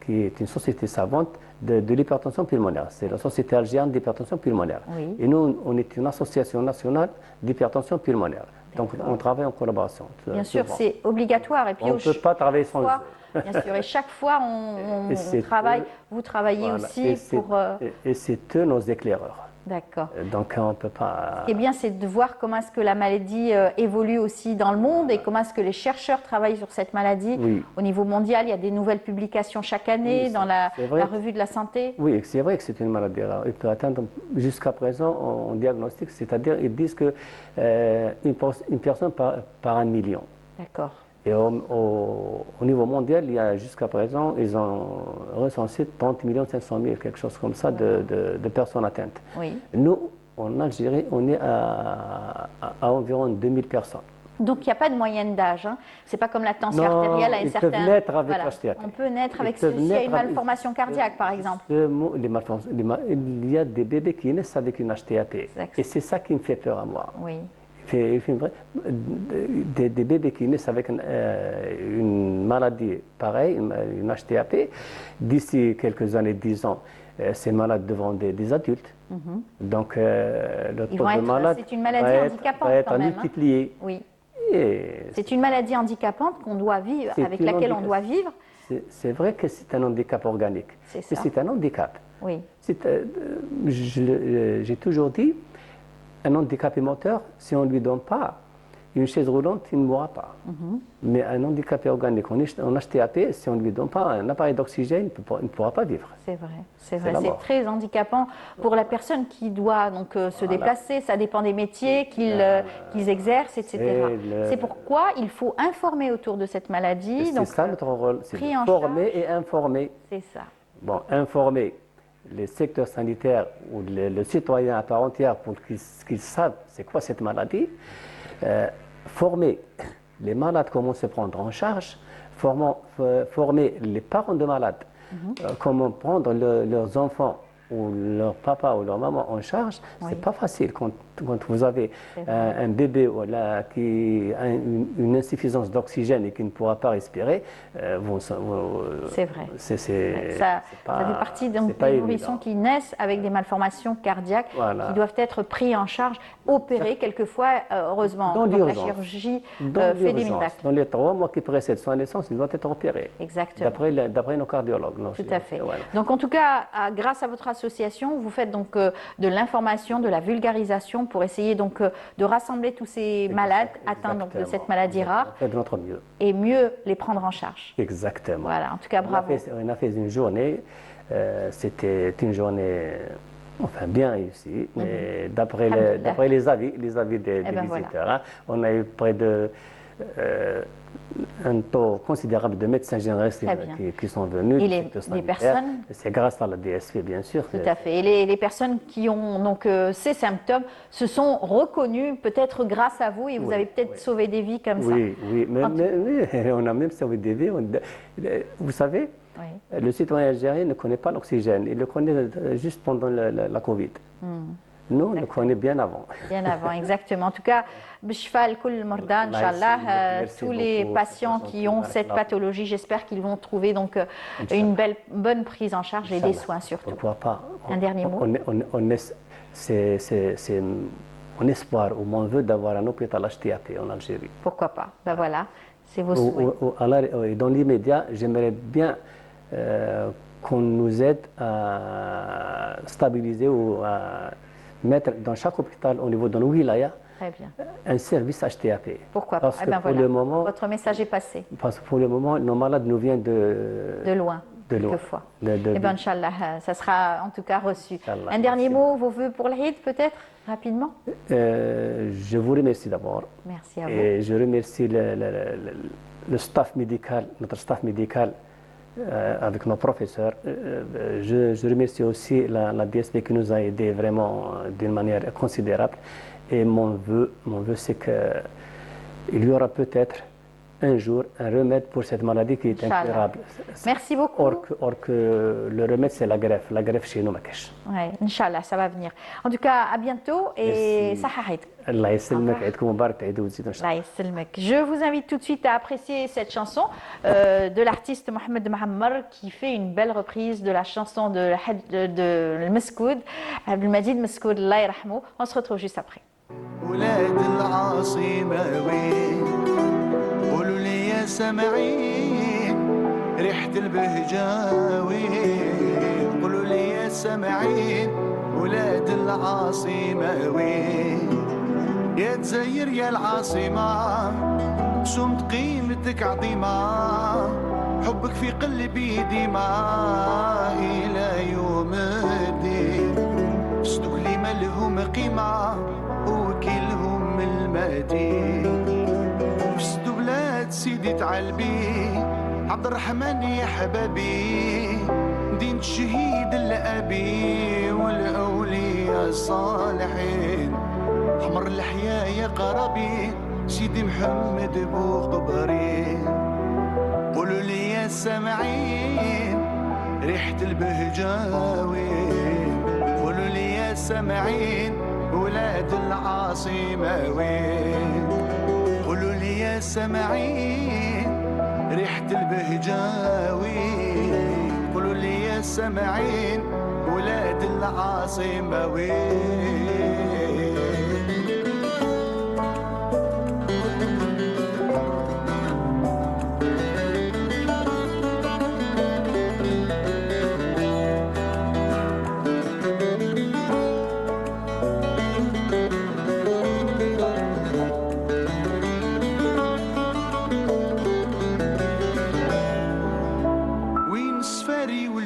qui est une société savante de l'hypertension pulmonaire. C'est la Société algérienne d'hypertension pulmonaire. Oui. Et nous, on est une association nationale d'hypertension pulmonaire. Donc, on travaille en collaboration. Bien sûr, c'est obligatoire. Et puis on ne peut pas travailler sans eux. Bien sûr, et chaque fois, on travaille. Vous travaillez aussi pour... Et c'est eux nos éclaireurs. D'accord. Donc on ne peut pas... Ce qui est bien, c'est de voir comment est-ce que la maladie évolue aussi dans le monde et comment est-ce que les chercheurs travaillent sur cette maladie. Oui. Au niveau mondial, il y a des nouvelles publications chaque année dans la revue de la santé. Oui, c'est vrai que c'est une maladie rare. Il peut atteindre, jusqu'à présent, en diagnostic, c'est-à-dire ils disent que une personne par 1 million. D'accord. Et au niveau mondial, il y a jusqu'à présent, ils ont recensé 30 500 000, quelque chose comme ça, de personnes atteintes. Oui. Nous, en Algérie, on est à environ 2000 personnes. Donc il n'y a pas de moyenne d'âge. Hein. Ce n'est pas comme la tension artérielle à un certain... Ils peuvent naître avec l'HTAP. On peut naître avec s'il y a une malformation cardiaque, par exemple. Il y a des bébés qui naissent avec une HTAP. Et c'est ça qui me fait peur à moi. Oui. Des bébés qui naissent avec une maladie pareille, une HTAP, d'ici quelques années, 10 ans, ces malades devront des adultes. Donc, le taux de malade c'est une maladie handicapante va être quand même. Multiplié. Hein. Oui. C'est une maladie handicapante qu'on doit vivre, avec laquelle on doit vivre. C'est vrai que c'est un handicap organique, mais c'est un handicap. Oui. J'ai toujours dit, un handicapé moteur, si on ne lui donne pas une chaise roulante, il ne mourra pas. Mais un handicapé organique, en HTAP, si on ne lui donne pas un appareil d'oxygène, il ne pourra pas vivre. C'est vrai, c'est très handicapant pour la personne qui doit donc se déplacer. Ça dépend des métiers qu'ils exercent, etc. C'est pourquoi il faut informer autour de cette maladie. C'est ça notre rôle, c'est de former et informer. C'est ça. Bon, informer les secteurs sanitaires ou le citoyen à part entière pour qu'ils savent c'est quoi cette maladie. Former les malades comment se prendre en charge, former les parents de malades comment prendre leurs enfants ou leur papa ou leur maman en charge. C'est pas facile quand vous avez un bébé qui a une insuffisance d'oxygène et qui ne pourra pas respirer. C'est vrai. Ça fait partie des nourrissons qui naissent avec des malformations cardiaques qui doivent être pris en charge, opérés quelquefois, heureusement. Dans donc la chirurgie fait des miracles. Dans les 3 mois qui précèdent son naissance, il doit être opéré. Exactement. D'après nos cardiologues. Tout à fait. Voilà. Donc en tout cas, grâce à votre association, vous faites donc de l'information, de la vulgarisation pour essayer donc de rassembler tous ces malades atteints donc, de cette maladie rare on fait de notre mieux. Et mieux les prendre en charge. Exactement. Voilà, en tout cas, bravo. On a fait une journée, c'était une journée bien réussie, mais d'après les avis des visiteurs, on a eu près de un taux considérable de médecins généralistes qui sont venus. Et les personnes... C'est grâce à la DSP, bien sûr. Tout à fait. Et les personnes qui ont donc, ces symptômes se sont reconnues peut-être grâce à vous et vous avez peut-être sauvé des vies comme ça. Oui, mais on a même sauvé des vies. Vous savez, le citoyen algérien ne connaît pas l'oxygène. Il le connaît juste pendant la Covid. Nous, on le connaît bien avant. Bien avant, exactement. En tout cas, Bishfal Kul Mordan, Inch'Allah, tous les patients qui ont cette pathologie, j'espère qu'ils vont trouver donc une bonne prise en charge et des soins surtout. Pourquoi pas? Un dernier mot. C'est mon espoir ou mon vœu d'avoir un hôpital HTAP en Algérie. Pourquoi pas? Ben voilà, c'est vos souhaits. Dans l'immédiat, j'aimerais bien qu'on nous aide à stabiliser ou à mettre dans chaque hôpital au niveau de nos wilayas un service HTAP. Pourquoi pas? Parce que pour le moment, votre message est passé. Parce que pour le moment, nos malades nous viennent de loin. Quelquefois. Eh bien, Inch'Allah, ça sera en tout cas reçu. Un dernier mot, vos vœux pour l'Eid, peut-être, rapidement? Je vous remercie d'abord. Merci à vous. Et je remercie le staff médical, notre staff médical, avec nos professeurs. Je remercie aussi la DSP qui nous a aidés vraiment d'une manière considérable. Et mon vœu c'est qu'il y aura peut-être un jour un remède pour cette maladie qui est incurable. Merci beaucoup. Or que le remède, c'est la greffe chez nous, Makash. Oui, Inch'Allah, ça va venir. En tout cas, à bientôt et Saha Eid. Allah yasselmek, Eidkou Mubarak, Eid Ouzid, Allah yasselmek. Je vous invite tout de suite à apprécier cette chanson de l'artiste Mohamed Mahammar qui fait une belle reprise de la chanson de Meskoud, Abdelmajid Meskoud, Allah yarhamou. On se retrouve juste après. سامعين ريحة البهجاوي قولوا لي يا سامعين ولاد العاصمة وين يا تزير يا العاصمة سمت قيمتك عظيمة حبك في قلبي ديما إلى يوم الدين صدق لي ما لهم قيمة وكلهم المدين سيدي تعلبي عبد الرحمن يا حبابي دين الشهيد الأبي والأولياء الصالحين حمر الحياة يا قرابي سيدي محمد بو قبرين قولوا لي يا سامعين ريحة البهجاوين قولوا لي يا سامعين ولاد العاصمة وين قولوا لي يا سامعين ريحة البهجاوين قولوا لي يا سامعين ولاد العاصمة وين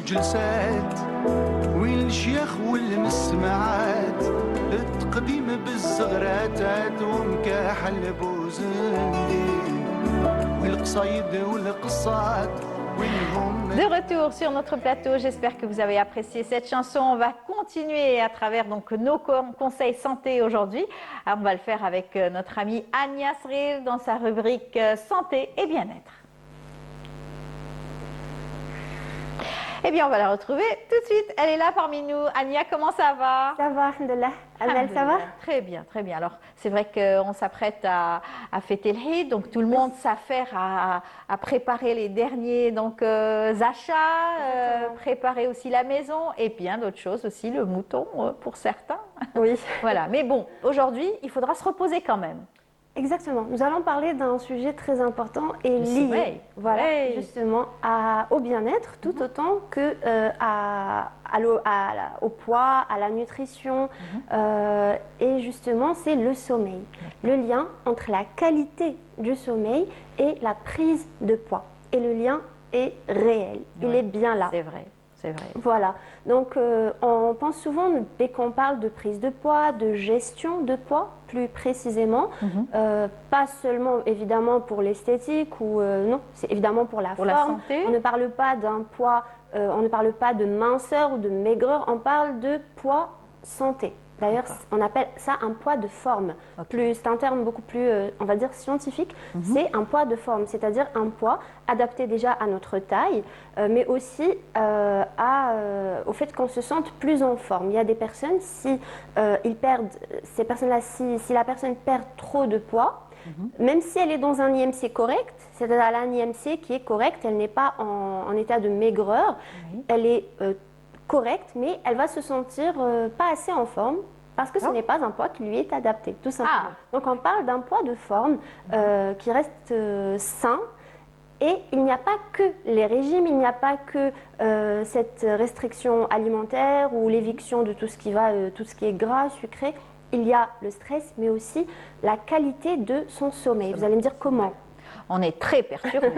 الجلسات وين الشيخ والمسمعات التقديم بالزغراتات ومكاحل بوزندين والقصايد والقصات De retour sur notre plateau, j'espère que vous avez apprécié cette chanson. On va continuer à travers donc nos conseils santé aujourd'hui. On va le faire avec notre amie Ania Sril dans sa rubrique santé et bien-être. Eh bien, on va la retrouver tout de suite. Elle est là parmi nous. Ania, comment ça va? Ça va, alhamdoulilah. Amel, ça va? Très bien, très bien. Alors, c'est vrai qu'on s'apprête à fêter l'Eid, donc tout le monde s'affaire à préparer les derniers achats, préparer aussi la maison et bien d'autres choses aussi, le mouton pour certains. Oui. Voilà, mais bon, aujourd'hui, il faudra se reposer quand même. Exactement. Nous allons parler d'un sujet très important et lié, voilà, justement au bien-être, tout autant que au poids, à la nutrition. Et justement, c'est le sommeil. Le lien entre la qualité du sommeil et la prise de poids. Et le lien est réel. Il est bien là. C'est vrai. C'est vrai. Voilà. Donc, on pense souvent, dès qu'on parle de prise de poids, de gestion de poids, plus précisément, pas seulement évidemment pour l'esthétique ou non, c'est évidemment pour la Pour forme. la santé. On ne parle pas d'un poids, on ne parle pas de minceur ou de maigreur, on parle de poids santé. D'ailleurs, on appelle ça un poids de forme. C'est un terme beaucoup plus, on va dire, scientifique. C'est un poids de forme, c'est-à-dire un poids adapté déjà à notre taille, mais aussi au fait qu'on se sente plus en forme. Il y a des personnes, si ces personnes-là, si la personne perd trop de poids, même si elle est dans un IMC correct, c'est-à-dire un IMC qui est correct, elle n'est pas en état de maigreur, elle est correcte, mais elle va se sentir pas assez en forme parce que ce n'est pas un poids qui lui est adapté, tout simplement. Donc on parle d'un poids de forme qui reste sain, et il n'y a pas que les régimes, il n'y a pas que cette restriction alimentaire ou l'éviction de tout ce qui est gras, sucré. Il y a le stress, mais aussi la qualité de son sommeil. Vous allez me dire comment? On est très perturbé,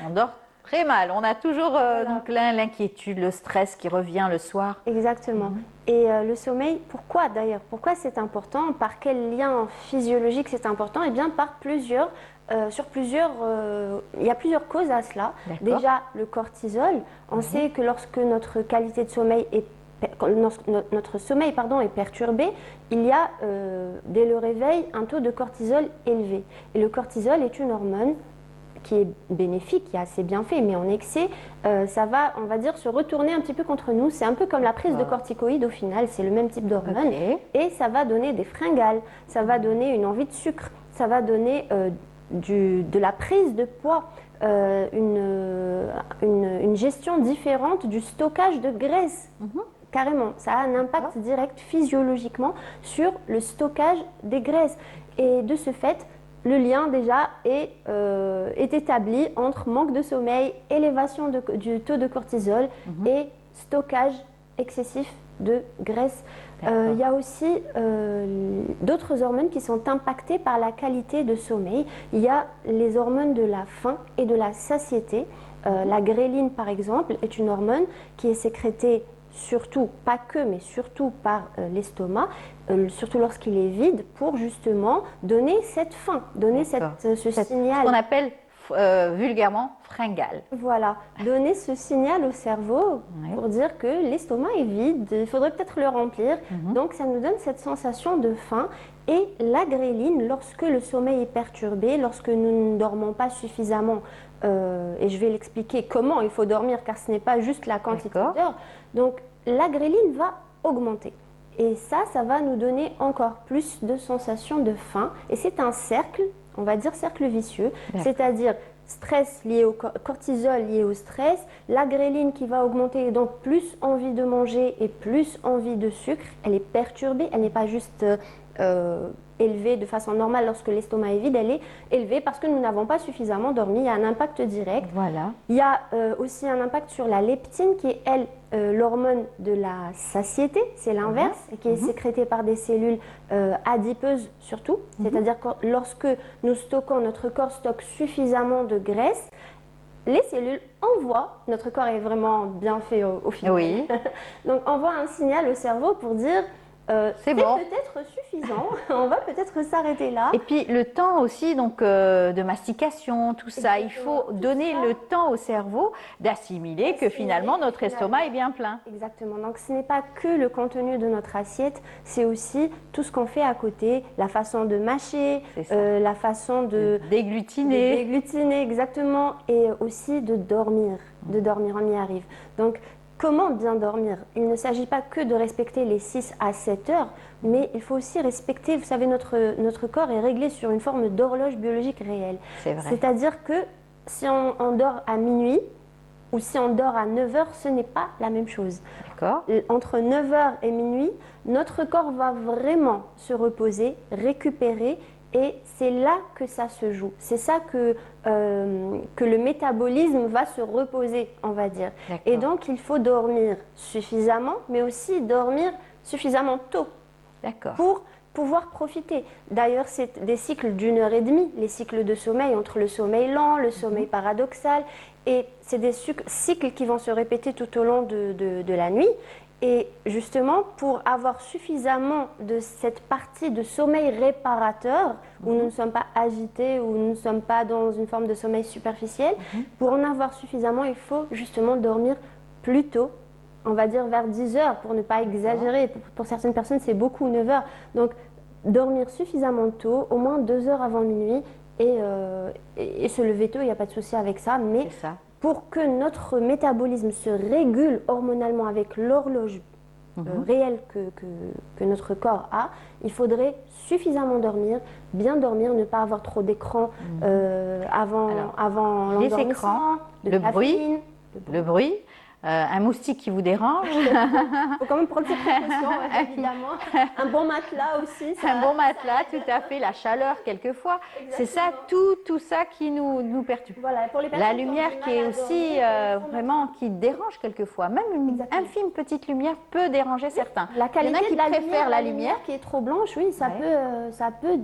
on dort très mal. On a toujours donc l'inquiétude, le stress qui revient le soir. Exactement. Et le sommeil, pourquoi d'ailleurs? Pourquoi c'est important? Par quel lien physiologique c'est important? Eh bien, par plusieurs, il y a plusieurs causes à cela. Déjà, le cortisol. On sait que lorsque notre qualité de sommeil notre sommeil est perturbé, il y a dès le réveil un taux de cortisol élevé. Et le cortisol est une hormone qui est bénéfique, qui a assez bien fait, mais en excès, ça va, on va dire, se retourner un petit peu contre nous. C'est un peu comme la prise de corticoïdes au final, c'est le même type d'hormone. Et ça va donner des fringales, ça va donner une envie de sucre, ça va donner de la prise de poids, une gestion différente du stockage de graisse. Carrément, ça a un impact direct physiologiquement sur le stockage des graisses. Et de ce fait, le lien déjà est établi entre manque de sommeil, élévation du taux de cortisol et stockage excessif de graisse. Il y a aussi d'autres hormones qui sont impactées par la qualité de sommeil. Il y a les hormones de la faim et de la satiété. La gréline, par exemple, est une hormone qui est sécrétée surtout, pas que, mais surtout par l'estomac, surtout lorsqu'il est vide, pour justement donner cette faim, donner ce signal. Ce qu'on appelle vulgairement fringale. Voilà, donner ce signal au cerveau pour dire que l'estomac est vide, il faudrait peut-être le remplir. Donc ça nous donne cette sensation de faim. Et la gréline, lorsque le sommeil est perturbé, lorsque nous ne dormons pas suffisamment, et je vais l'expliquer comment il faut dormir, car ce n'est pas juste la quantité d'heures, donc la gréline va augmenter. Et ça va nous donner encore plus de sensations de faim. Et c'est un cercle, on va dire cercle vicieux, c'est-à-dire stress lié au cortisol lié au stress, la gréline qui va augmenter, et donc plus envie de manger et plus envie de sucre. Elle est perturbée, elle n'est pas juste élevée de façon normale lorsque l'estomac est vide, elle est élevée parce que nous n'avons pas suffisamment dormi. Il y a un impact direct. Voilà. Il y a aussi un impact sur la leptine qui est, elle, l'hormone de la satiété, c'est l'inverse, et qui est sécrétée par des cellules adipeuses surtout. C'est-à-dire que lorsque nous stockons, notre corps stocke suffisamment de graisse, les cellules envoient, notre corps est vraiment bien fait au final, donc envoie un signal au cerveau pour dire c'est bon, peut-être suffisant, on va peut-être s'arrêter là. Et puis le temps aussi donc, de mastication, tout ça, il faut donner le temps au cerveau d'assimiler que finalement notre estomac est bien plein. Exactement, donc ce n'est pas que le contenu de notre assiette, c'est aussi tout ce qu'on fait à côté, la façon de mâcher, la façon de déglutiner. Exactement, et aussi de dormir, on y arrive. Donc, comment bien dormir? Il ne s'agit pas que de respecter les 6 à 7 heures, mais il faut aussi respecter, vous savez, notre corps est réglé sur une forme d'horloge biologique réelle. C'est vrai. C'est-à-dire que si on dort à minuit ou si on dort à 9 heures, ce n'est pas la même chose. D'accord. Entre 9 heures et minuit, notre corps va vraiment se reposer, récupérer, et c'est là que ça se joue. C'est ça que le métabolisme va se reposer, on va dire. Et donc, il faut dormir suffisamment, mais aussi dormir suffisamment tôt pour pouvoir profiter. D'ailleurs, c'est des cycles d'1h30, les cycles de sommeil, entre le sommeil lent, le sommeil paradoxal, et c'est des cycles qui vont se répéter tout au long de la nuit. Et justement, pour avoir suffisamment de cette partie de sommeil réparateur, où nous ne sommes pas agités, où nous ne sommes pas dans une forme de sommeil superficiel, pour en avoir suffisamment, il faut justement dormir plus tôt, on va dire vers 10 heures, pour ne pas exagérer. Pour certaines personnes, c'est beaucoup, 9 heures. Donc, dormir suffisamment tôt, au moins 2 heures avant minuit, et se lever tôt, il n'y a pas de souci avec ça, mais pour que notre métabolisme se régule hormonalement avec l'horloge réelle que notre corps a, il faudrait suffisamment dormir, bien dormir, ne pas avoir trop d'écran avant les l'endormissement, écrans, de le caféine, bruit, un moustique qui vous dérange. Il faut quand même prendre ses précautions, évidemment. Un bon matelas aussi. Un bon matelas, tout à fait, la chaleur quelquefois. C'est ça, tout ça qui nous perturbe. Voilà, pour les la lumière qui est aussi vraiment, qui dérange quelquefois. Même une infime petite lumière peut déranger certains. La qualité Il y en a qui préfèrent la lumière qui est trop blanche, oui, ça peut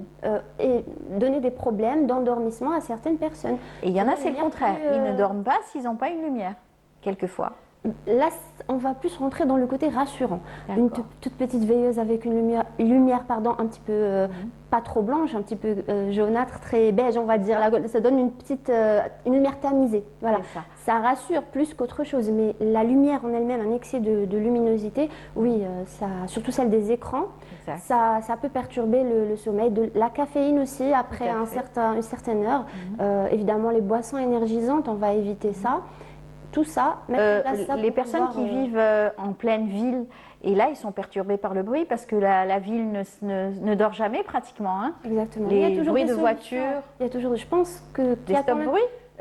donner des problèmes d'endormissement à certaines personnes. Et il y en a, c'est le contraire. Ils ne dorment pas s'ils n'ont pas une lumière, quelquefois. Là, on va plus rentrer dans le côté rassurant. Une toute petite veilleuse avec une lumière un petit peu pas trop blanche, un petit peu jaunâtre, très beige, on va dire. Là, ça donne une lumière tamisée. Voilà. Ça rassure plus qu'autre chose. Mais la lumière en elle-même, un excès de luminosité, oui, surtout celle des écrans, ça peut perturber le sommeil. La caféine aussi, après une certaine heure. Évidemment, les boissons énergisantes, on va éviter ça. Tout ça, les personnes qui vivent en pleine ville, et là ils sont perturbés par le bruit parce que la ville ne dort jamais pratiquement. Hein. Exactement. Les il y a toujours bruits des de solutions. voiture. Il y a toujours, je pense que des stop bruit.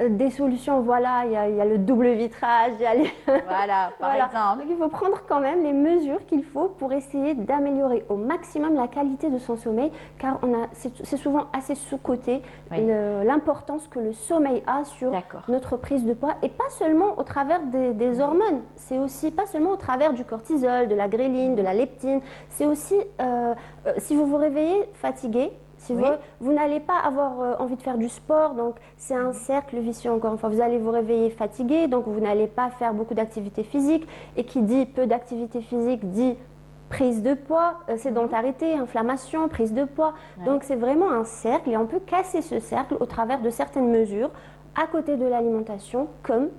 Des solutions, voilà, il y a le double vitrage, il y a les... Voilà, par exemple. Donc il faut prendre quand même les mesures qu'il faut pour essayer d'améliorer au maximum la qualité de son sommeil, car c'est souvent assez sous-coté l'importance que le sommeil a sur notre prise de poids, et pas seulement au travers des hormones, c'est aussi pas seulement au travers du cortisol, de la gréline, de la leptine, c'est aussi si vous vous réveillez fatigué, si vous n'allez pas avoir envie de faire du sport, donc c'est un cercle vicieux encore une fois. Vous allez vous réveiller fatigué, donc vous n'allez pas faire beaucoup d'activité physique. Et qui dit peu d'activité physique dit prise de poids, sédentarité, inflammation, prise de poids. Donc c'est vraiment un cercle et on peut casser ce cercle au travers de certaines mesures à côté de l'alimentation, comme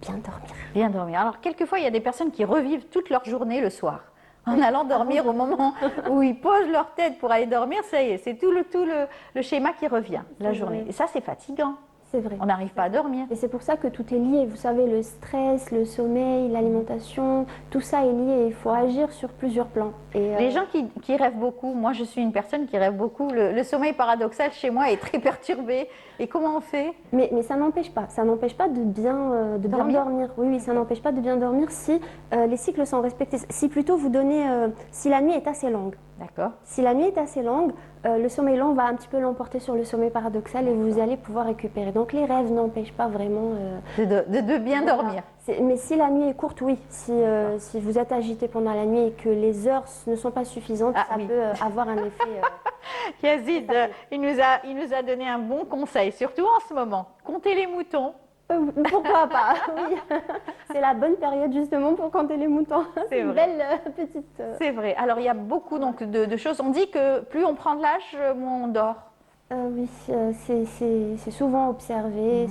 bien dormir. Bien dormir. Alors quelquefois il y a des personnes qui revivent toute leur journée le soir. En allant dormir au moment où ils posent leur tête pour aller dormir, ça y est, c'est tout le schéma qui revient la journée. Et ça, c'est fatigant. C'est vrai. On n'arrive pas à dormir. Et c'est pour ça que tout est lié. Vous savez, le stress, le sommeil, l'alimentation, tout ça est lié. Il faut agir sur plusieurs plans. Et les gens qui rêvent beaucoup, moi je suis une personne qui rêve beaucoup, le sommeil paradoxal chez moi est très perturbé. Et comment on fait? Mais ça n'empêche pas. Ça n'empêche pas de bien dormir. Oui, ça n'empêche pas de bien dormir si les cycles sont respectés. Si plutôt vous donnez, si la nuit est assez longue. D'accord. Si la nuit est assez longue, le sommeil long va un petit peu l'emporter sur le sommeil paradoxal et vous allez pouvoir récupérer. Donc les rêves n'empêchent pas vraiment de bien dormir. Mais si la nuit est courte, oui. Si vous êtes agité pendant la nuit et que les heures ne sont pas suffisantes, ça peut avoir un effet... Yazid, il nous a donné un bon conseil, surtout en ce moment. Comptez les moutons. Pourquoi pas? Oui, c'est la bonne période justement pour compter les moutons. C'est une belle petite... C'est vrai. Alors il y a beaucoup donc, de choses. On dit que plus on prend de l'âge, moins on dort. Oui, c'est souvent observé.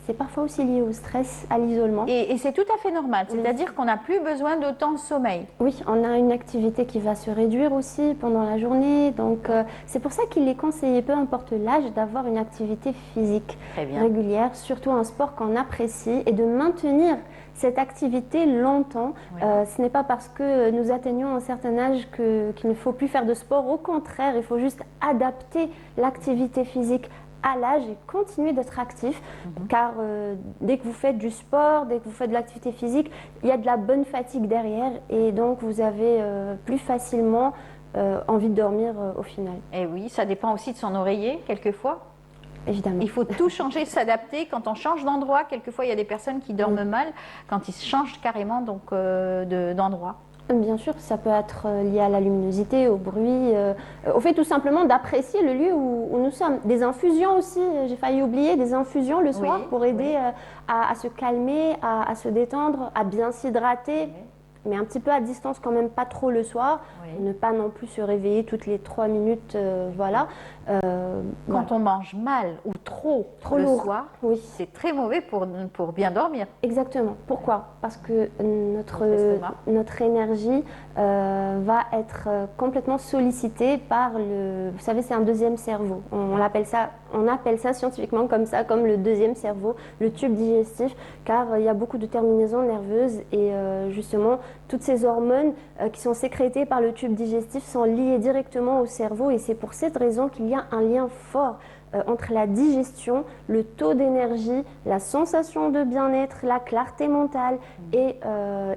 C'est parfois aussi lié au stress, à l'isolement. Et c'est tout à fait normal. C'est-à-dire qu'on n'a plus besoin d'autant de sommeil. Oui, on a une activité qui va se réduire aussi pendant la journée. Donc c'est pour ça qu'il est conseillé, peu importe l'âge, d'avoir une activité physique régulière, surtout un sport qu'on apprécie, et de maintenir cette activité longtemps. Ce n'est pas parce que nous atteignons un certain âge qu'il ne faut plus faire de sport. Au contraire, il faut juste adapter l'activité physique à l'âge et continuer d'être actif. Car dès que vous faites du sport, dès que vous faites de l'activité physique, il y a de la bonne fatigue derrière et donc vous avez plus facilement envie de dormir au final. Et oui, ça dépend aussi de son oreiller quelquefois. Évidemment. Il faut tout changer, s'adapter. Quand on change d'endroit, quelquefois il y a des personnes qui dorment mal quand ils changent carrément donc, d'endroit. Bien sûr, ça peut être lié à la luminosité, au bruit, au fait tout simplement d'apprécier le lieu où nous sommes. Des infusions aussi, j'ai failli oublier, des infusions le soir pour aider à se calmer, à se détendre, à bien s'hydrater. mais un petit peu à distance quand même, pas trop le soir, ne pas non plus se réveiller toutes les 3 minutes, voilà. Quand on mange mal ou trop le lourd, soir, oui. c'est très mauvais pour bien dormir. Exactement. Pourquoi? Parce que notre énergie va être complètement sollicitée par le... Vous savez, c'est un deuxième cerveau. On appelle ça scientifiquement comme ça, comme le deuxième cerveau, le tube digestif, car il y a beaucoup de terminaisons nerveuses et justement, toutes ces hormones qui sont sécrétées par le tube digestif sont liées directement au cerveau et c'est pour cette raison qu'il y a un lien fort entre la digestion, le taux d'énergie, la sensation de bien-être, la clarté mentale et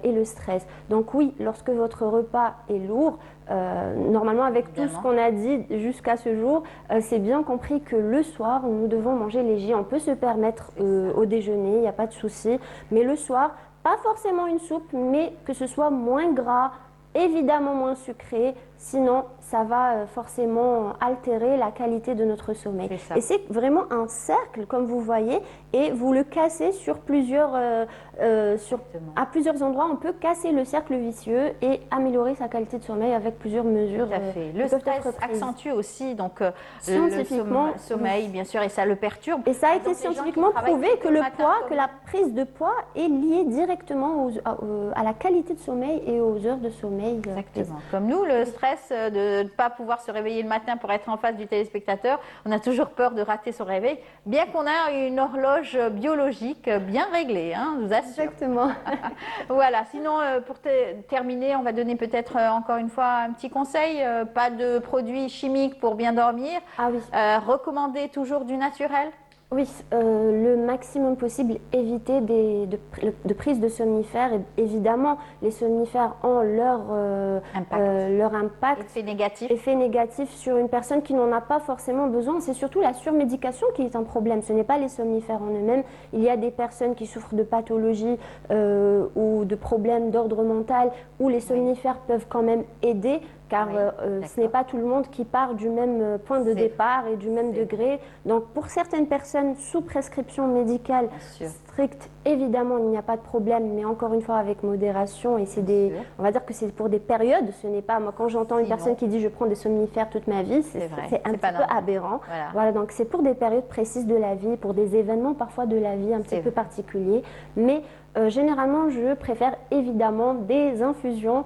le stress. Donc oui, lorsque votre repas est lourd, normalement avec tout ce qu'on a dit jusqu'à ce jour, c'est bien compris que le soir, nous devons manger léger. On peut se permettre au déjeuner, il n'y a pas de souci, mais le soir, pas forcément une soupe, mais que ce soit moins gras, évidemment moins sucré, sinon ça va forcément altérer la qualité de notre sommeil. Et c'est vraiment un cercle, comme vous voyez, et vous le cassez sur plusieurs, à plusieurs endroits. On peut casser le cercle vicieux et améliorer sa qualité de sommeil avec plusieurs mesures. Tout à fait. Le stress accentue aussi donc, le sommeil, bien sûr, et ça le perturbe. Et ça a été scientifiquement prouvé que le poids, que la prise de poids est liée directement à la qualité de sommeil et aux heures de sommeil. Exactement. Comme nous, le stress de ne pas pouvoir se réveiller le matin pour être en face du téléspectateur, on a toujours peur de rater son réveil, bien qu'on a une horloge biologique bien réglée, hein, je vous assure. Exactement. Voilà, sinon pour terminer, on va donner peut-être encore une fois un petit conseil, pas de produits chimiques pour bien dormir, recommander toujours du naturel. Oui, le maximum possible, éviter de prise de somnifères. Et évidemment, les somnifères ont leur impact, effet négatif sur une personne qui n'en a pas forcément besoin. C'est surtout la surmédication qui est un problème. Ce n'est pas les somnifères en eux-mêmes. Il y a des personnes qui souffrent de pathologies ou de problèmes d'ordre mental où les somnifères peuvent quand même aider. Car ce n'est pas tout le monde qui part du même point de départ et du même degré. Donc pour certaines personnes sous prescription médicale stricte, évidemment il n'y a pas de problème, mais encore une fois avec modération. Et on va dire que c'est pour des périodes. Ce n'est pas moi quand j'entends une personne qui dit je prends des somnifères toute ma vie, c'est un petit peu aberrant. Voilà, donc c'est pour des périodes précises de la vie, pour des événements parfois de la vie un petit peu particuliers. Mais généralement je préfère évidemment des infusions,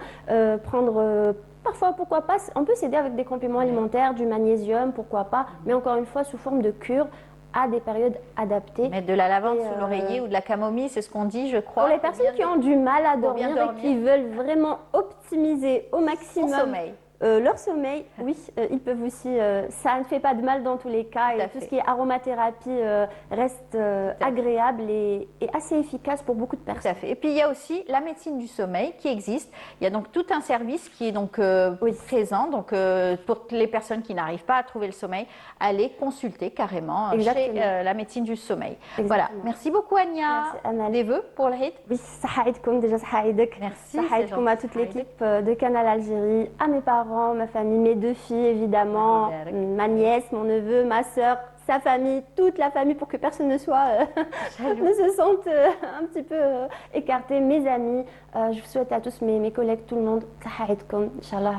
prendre parfois, pourquoi pas, on peut s'aider avec des compléments alimentaires, du magnésium, pourquoi pas, mais encore une fois sous forme de cure à des périodes adaptées. Mettre de la lavande sous l'oreiller ou de la camomille, c'est ce qu'on dit, je crois. Pour les personnes qui ont du mal à dormir et qui veulent vraiment optimiser au maximum leur sommeil, oui, ils peuvent aussi, ça ne fait pas de mal dans tous les cas, et tout ce qui est aromathérapie reste agréable et assez efficace pour beaucoup de personnes. Tout à fait. Et puis il y a aussi la médecine du sommeil qui existe. Il y a donc tout un service qui est donc présent, donc pour les personnes qui n'arrivent pas à trouver le sommeil, allez consulter carrément chez la médecine du sommeil. Exactement. Voilà. Merci beaucoup Ania. Des vœux pour le Eid? Oui, sahaïdkoum, déjà sahaïdek. Merci. Sahaïdkoum à toute l'équipe de Canal Algérie, à mes parents, ma famille, mes 2 filles évidemment, ma nièce, mon neveu, ma sœur, sa famille, toute la famille pour que personne ne soit ne se sente un petit peu écarté, mes amis. Je vous souhaite à tous mes collègues, tout le monde, sahaïdkoum, Inch'Allah.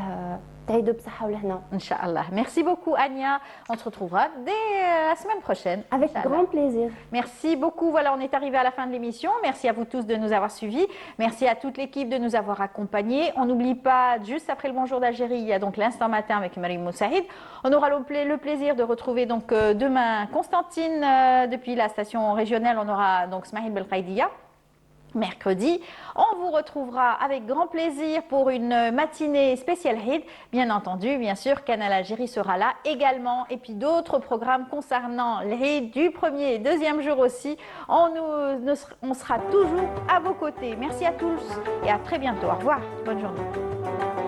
Inch'Allah. Merci beaucoup Ania. On se retrouvera dès la semaine prochaine. Avec grand plaisir. Merci beaucoup. Voilà, on est arrivé à la fin de l'émission. Merci à vous tous de nous avoir suivis. Merci à toute l'équipe de nous avoir accompagnés. On n'oublie pas, juste après le Bonjour d'Algérie, il y a donc l'instant matin avec Marie Moussaïd. On aura le plaisir de retrouver donc demain Constantine depuis la station régionale. On aura donc Smaïl Belkhaïdia. Mercredi, on vous retrouvera avec grand plaisir pour une matinée spéciale Eid. Bien entendu, bien sûr, Canal Algérie sera là également. Et puis d'autres programmes concernant l'Eid du premier et deuxième jour aussi. On sera toujours à vos côtés. Merci à tous et à très bientôt. Au revoir. Bonne journée.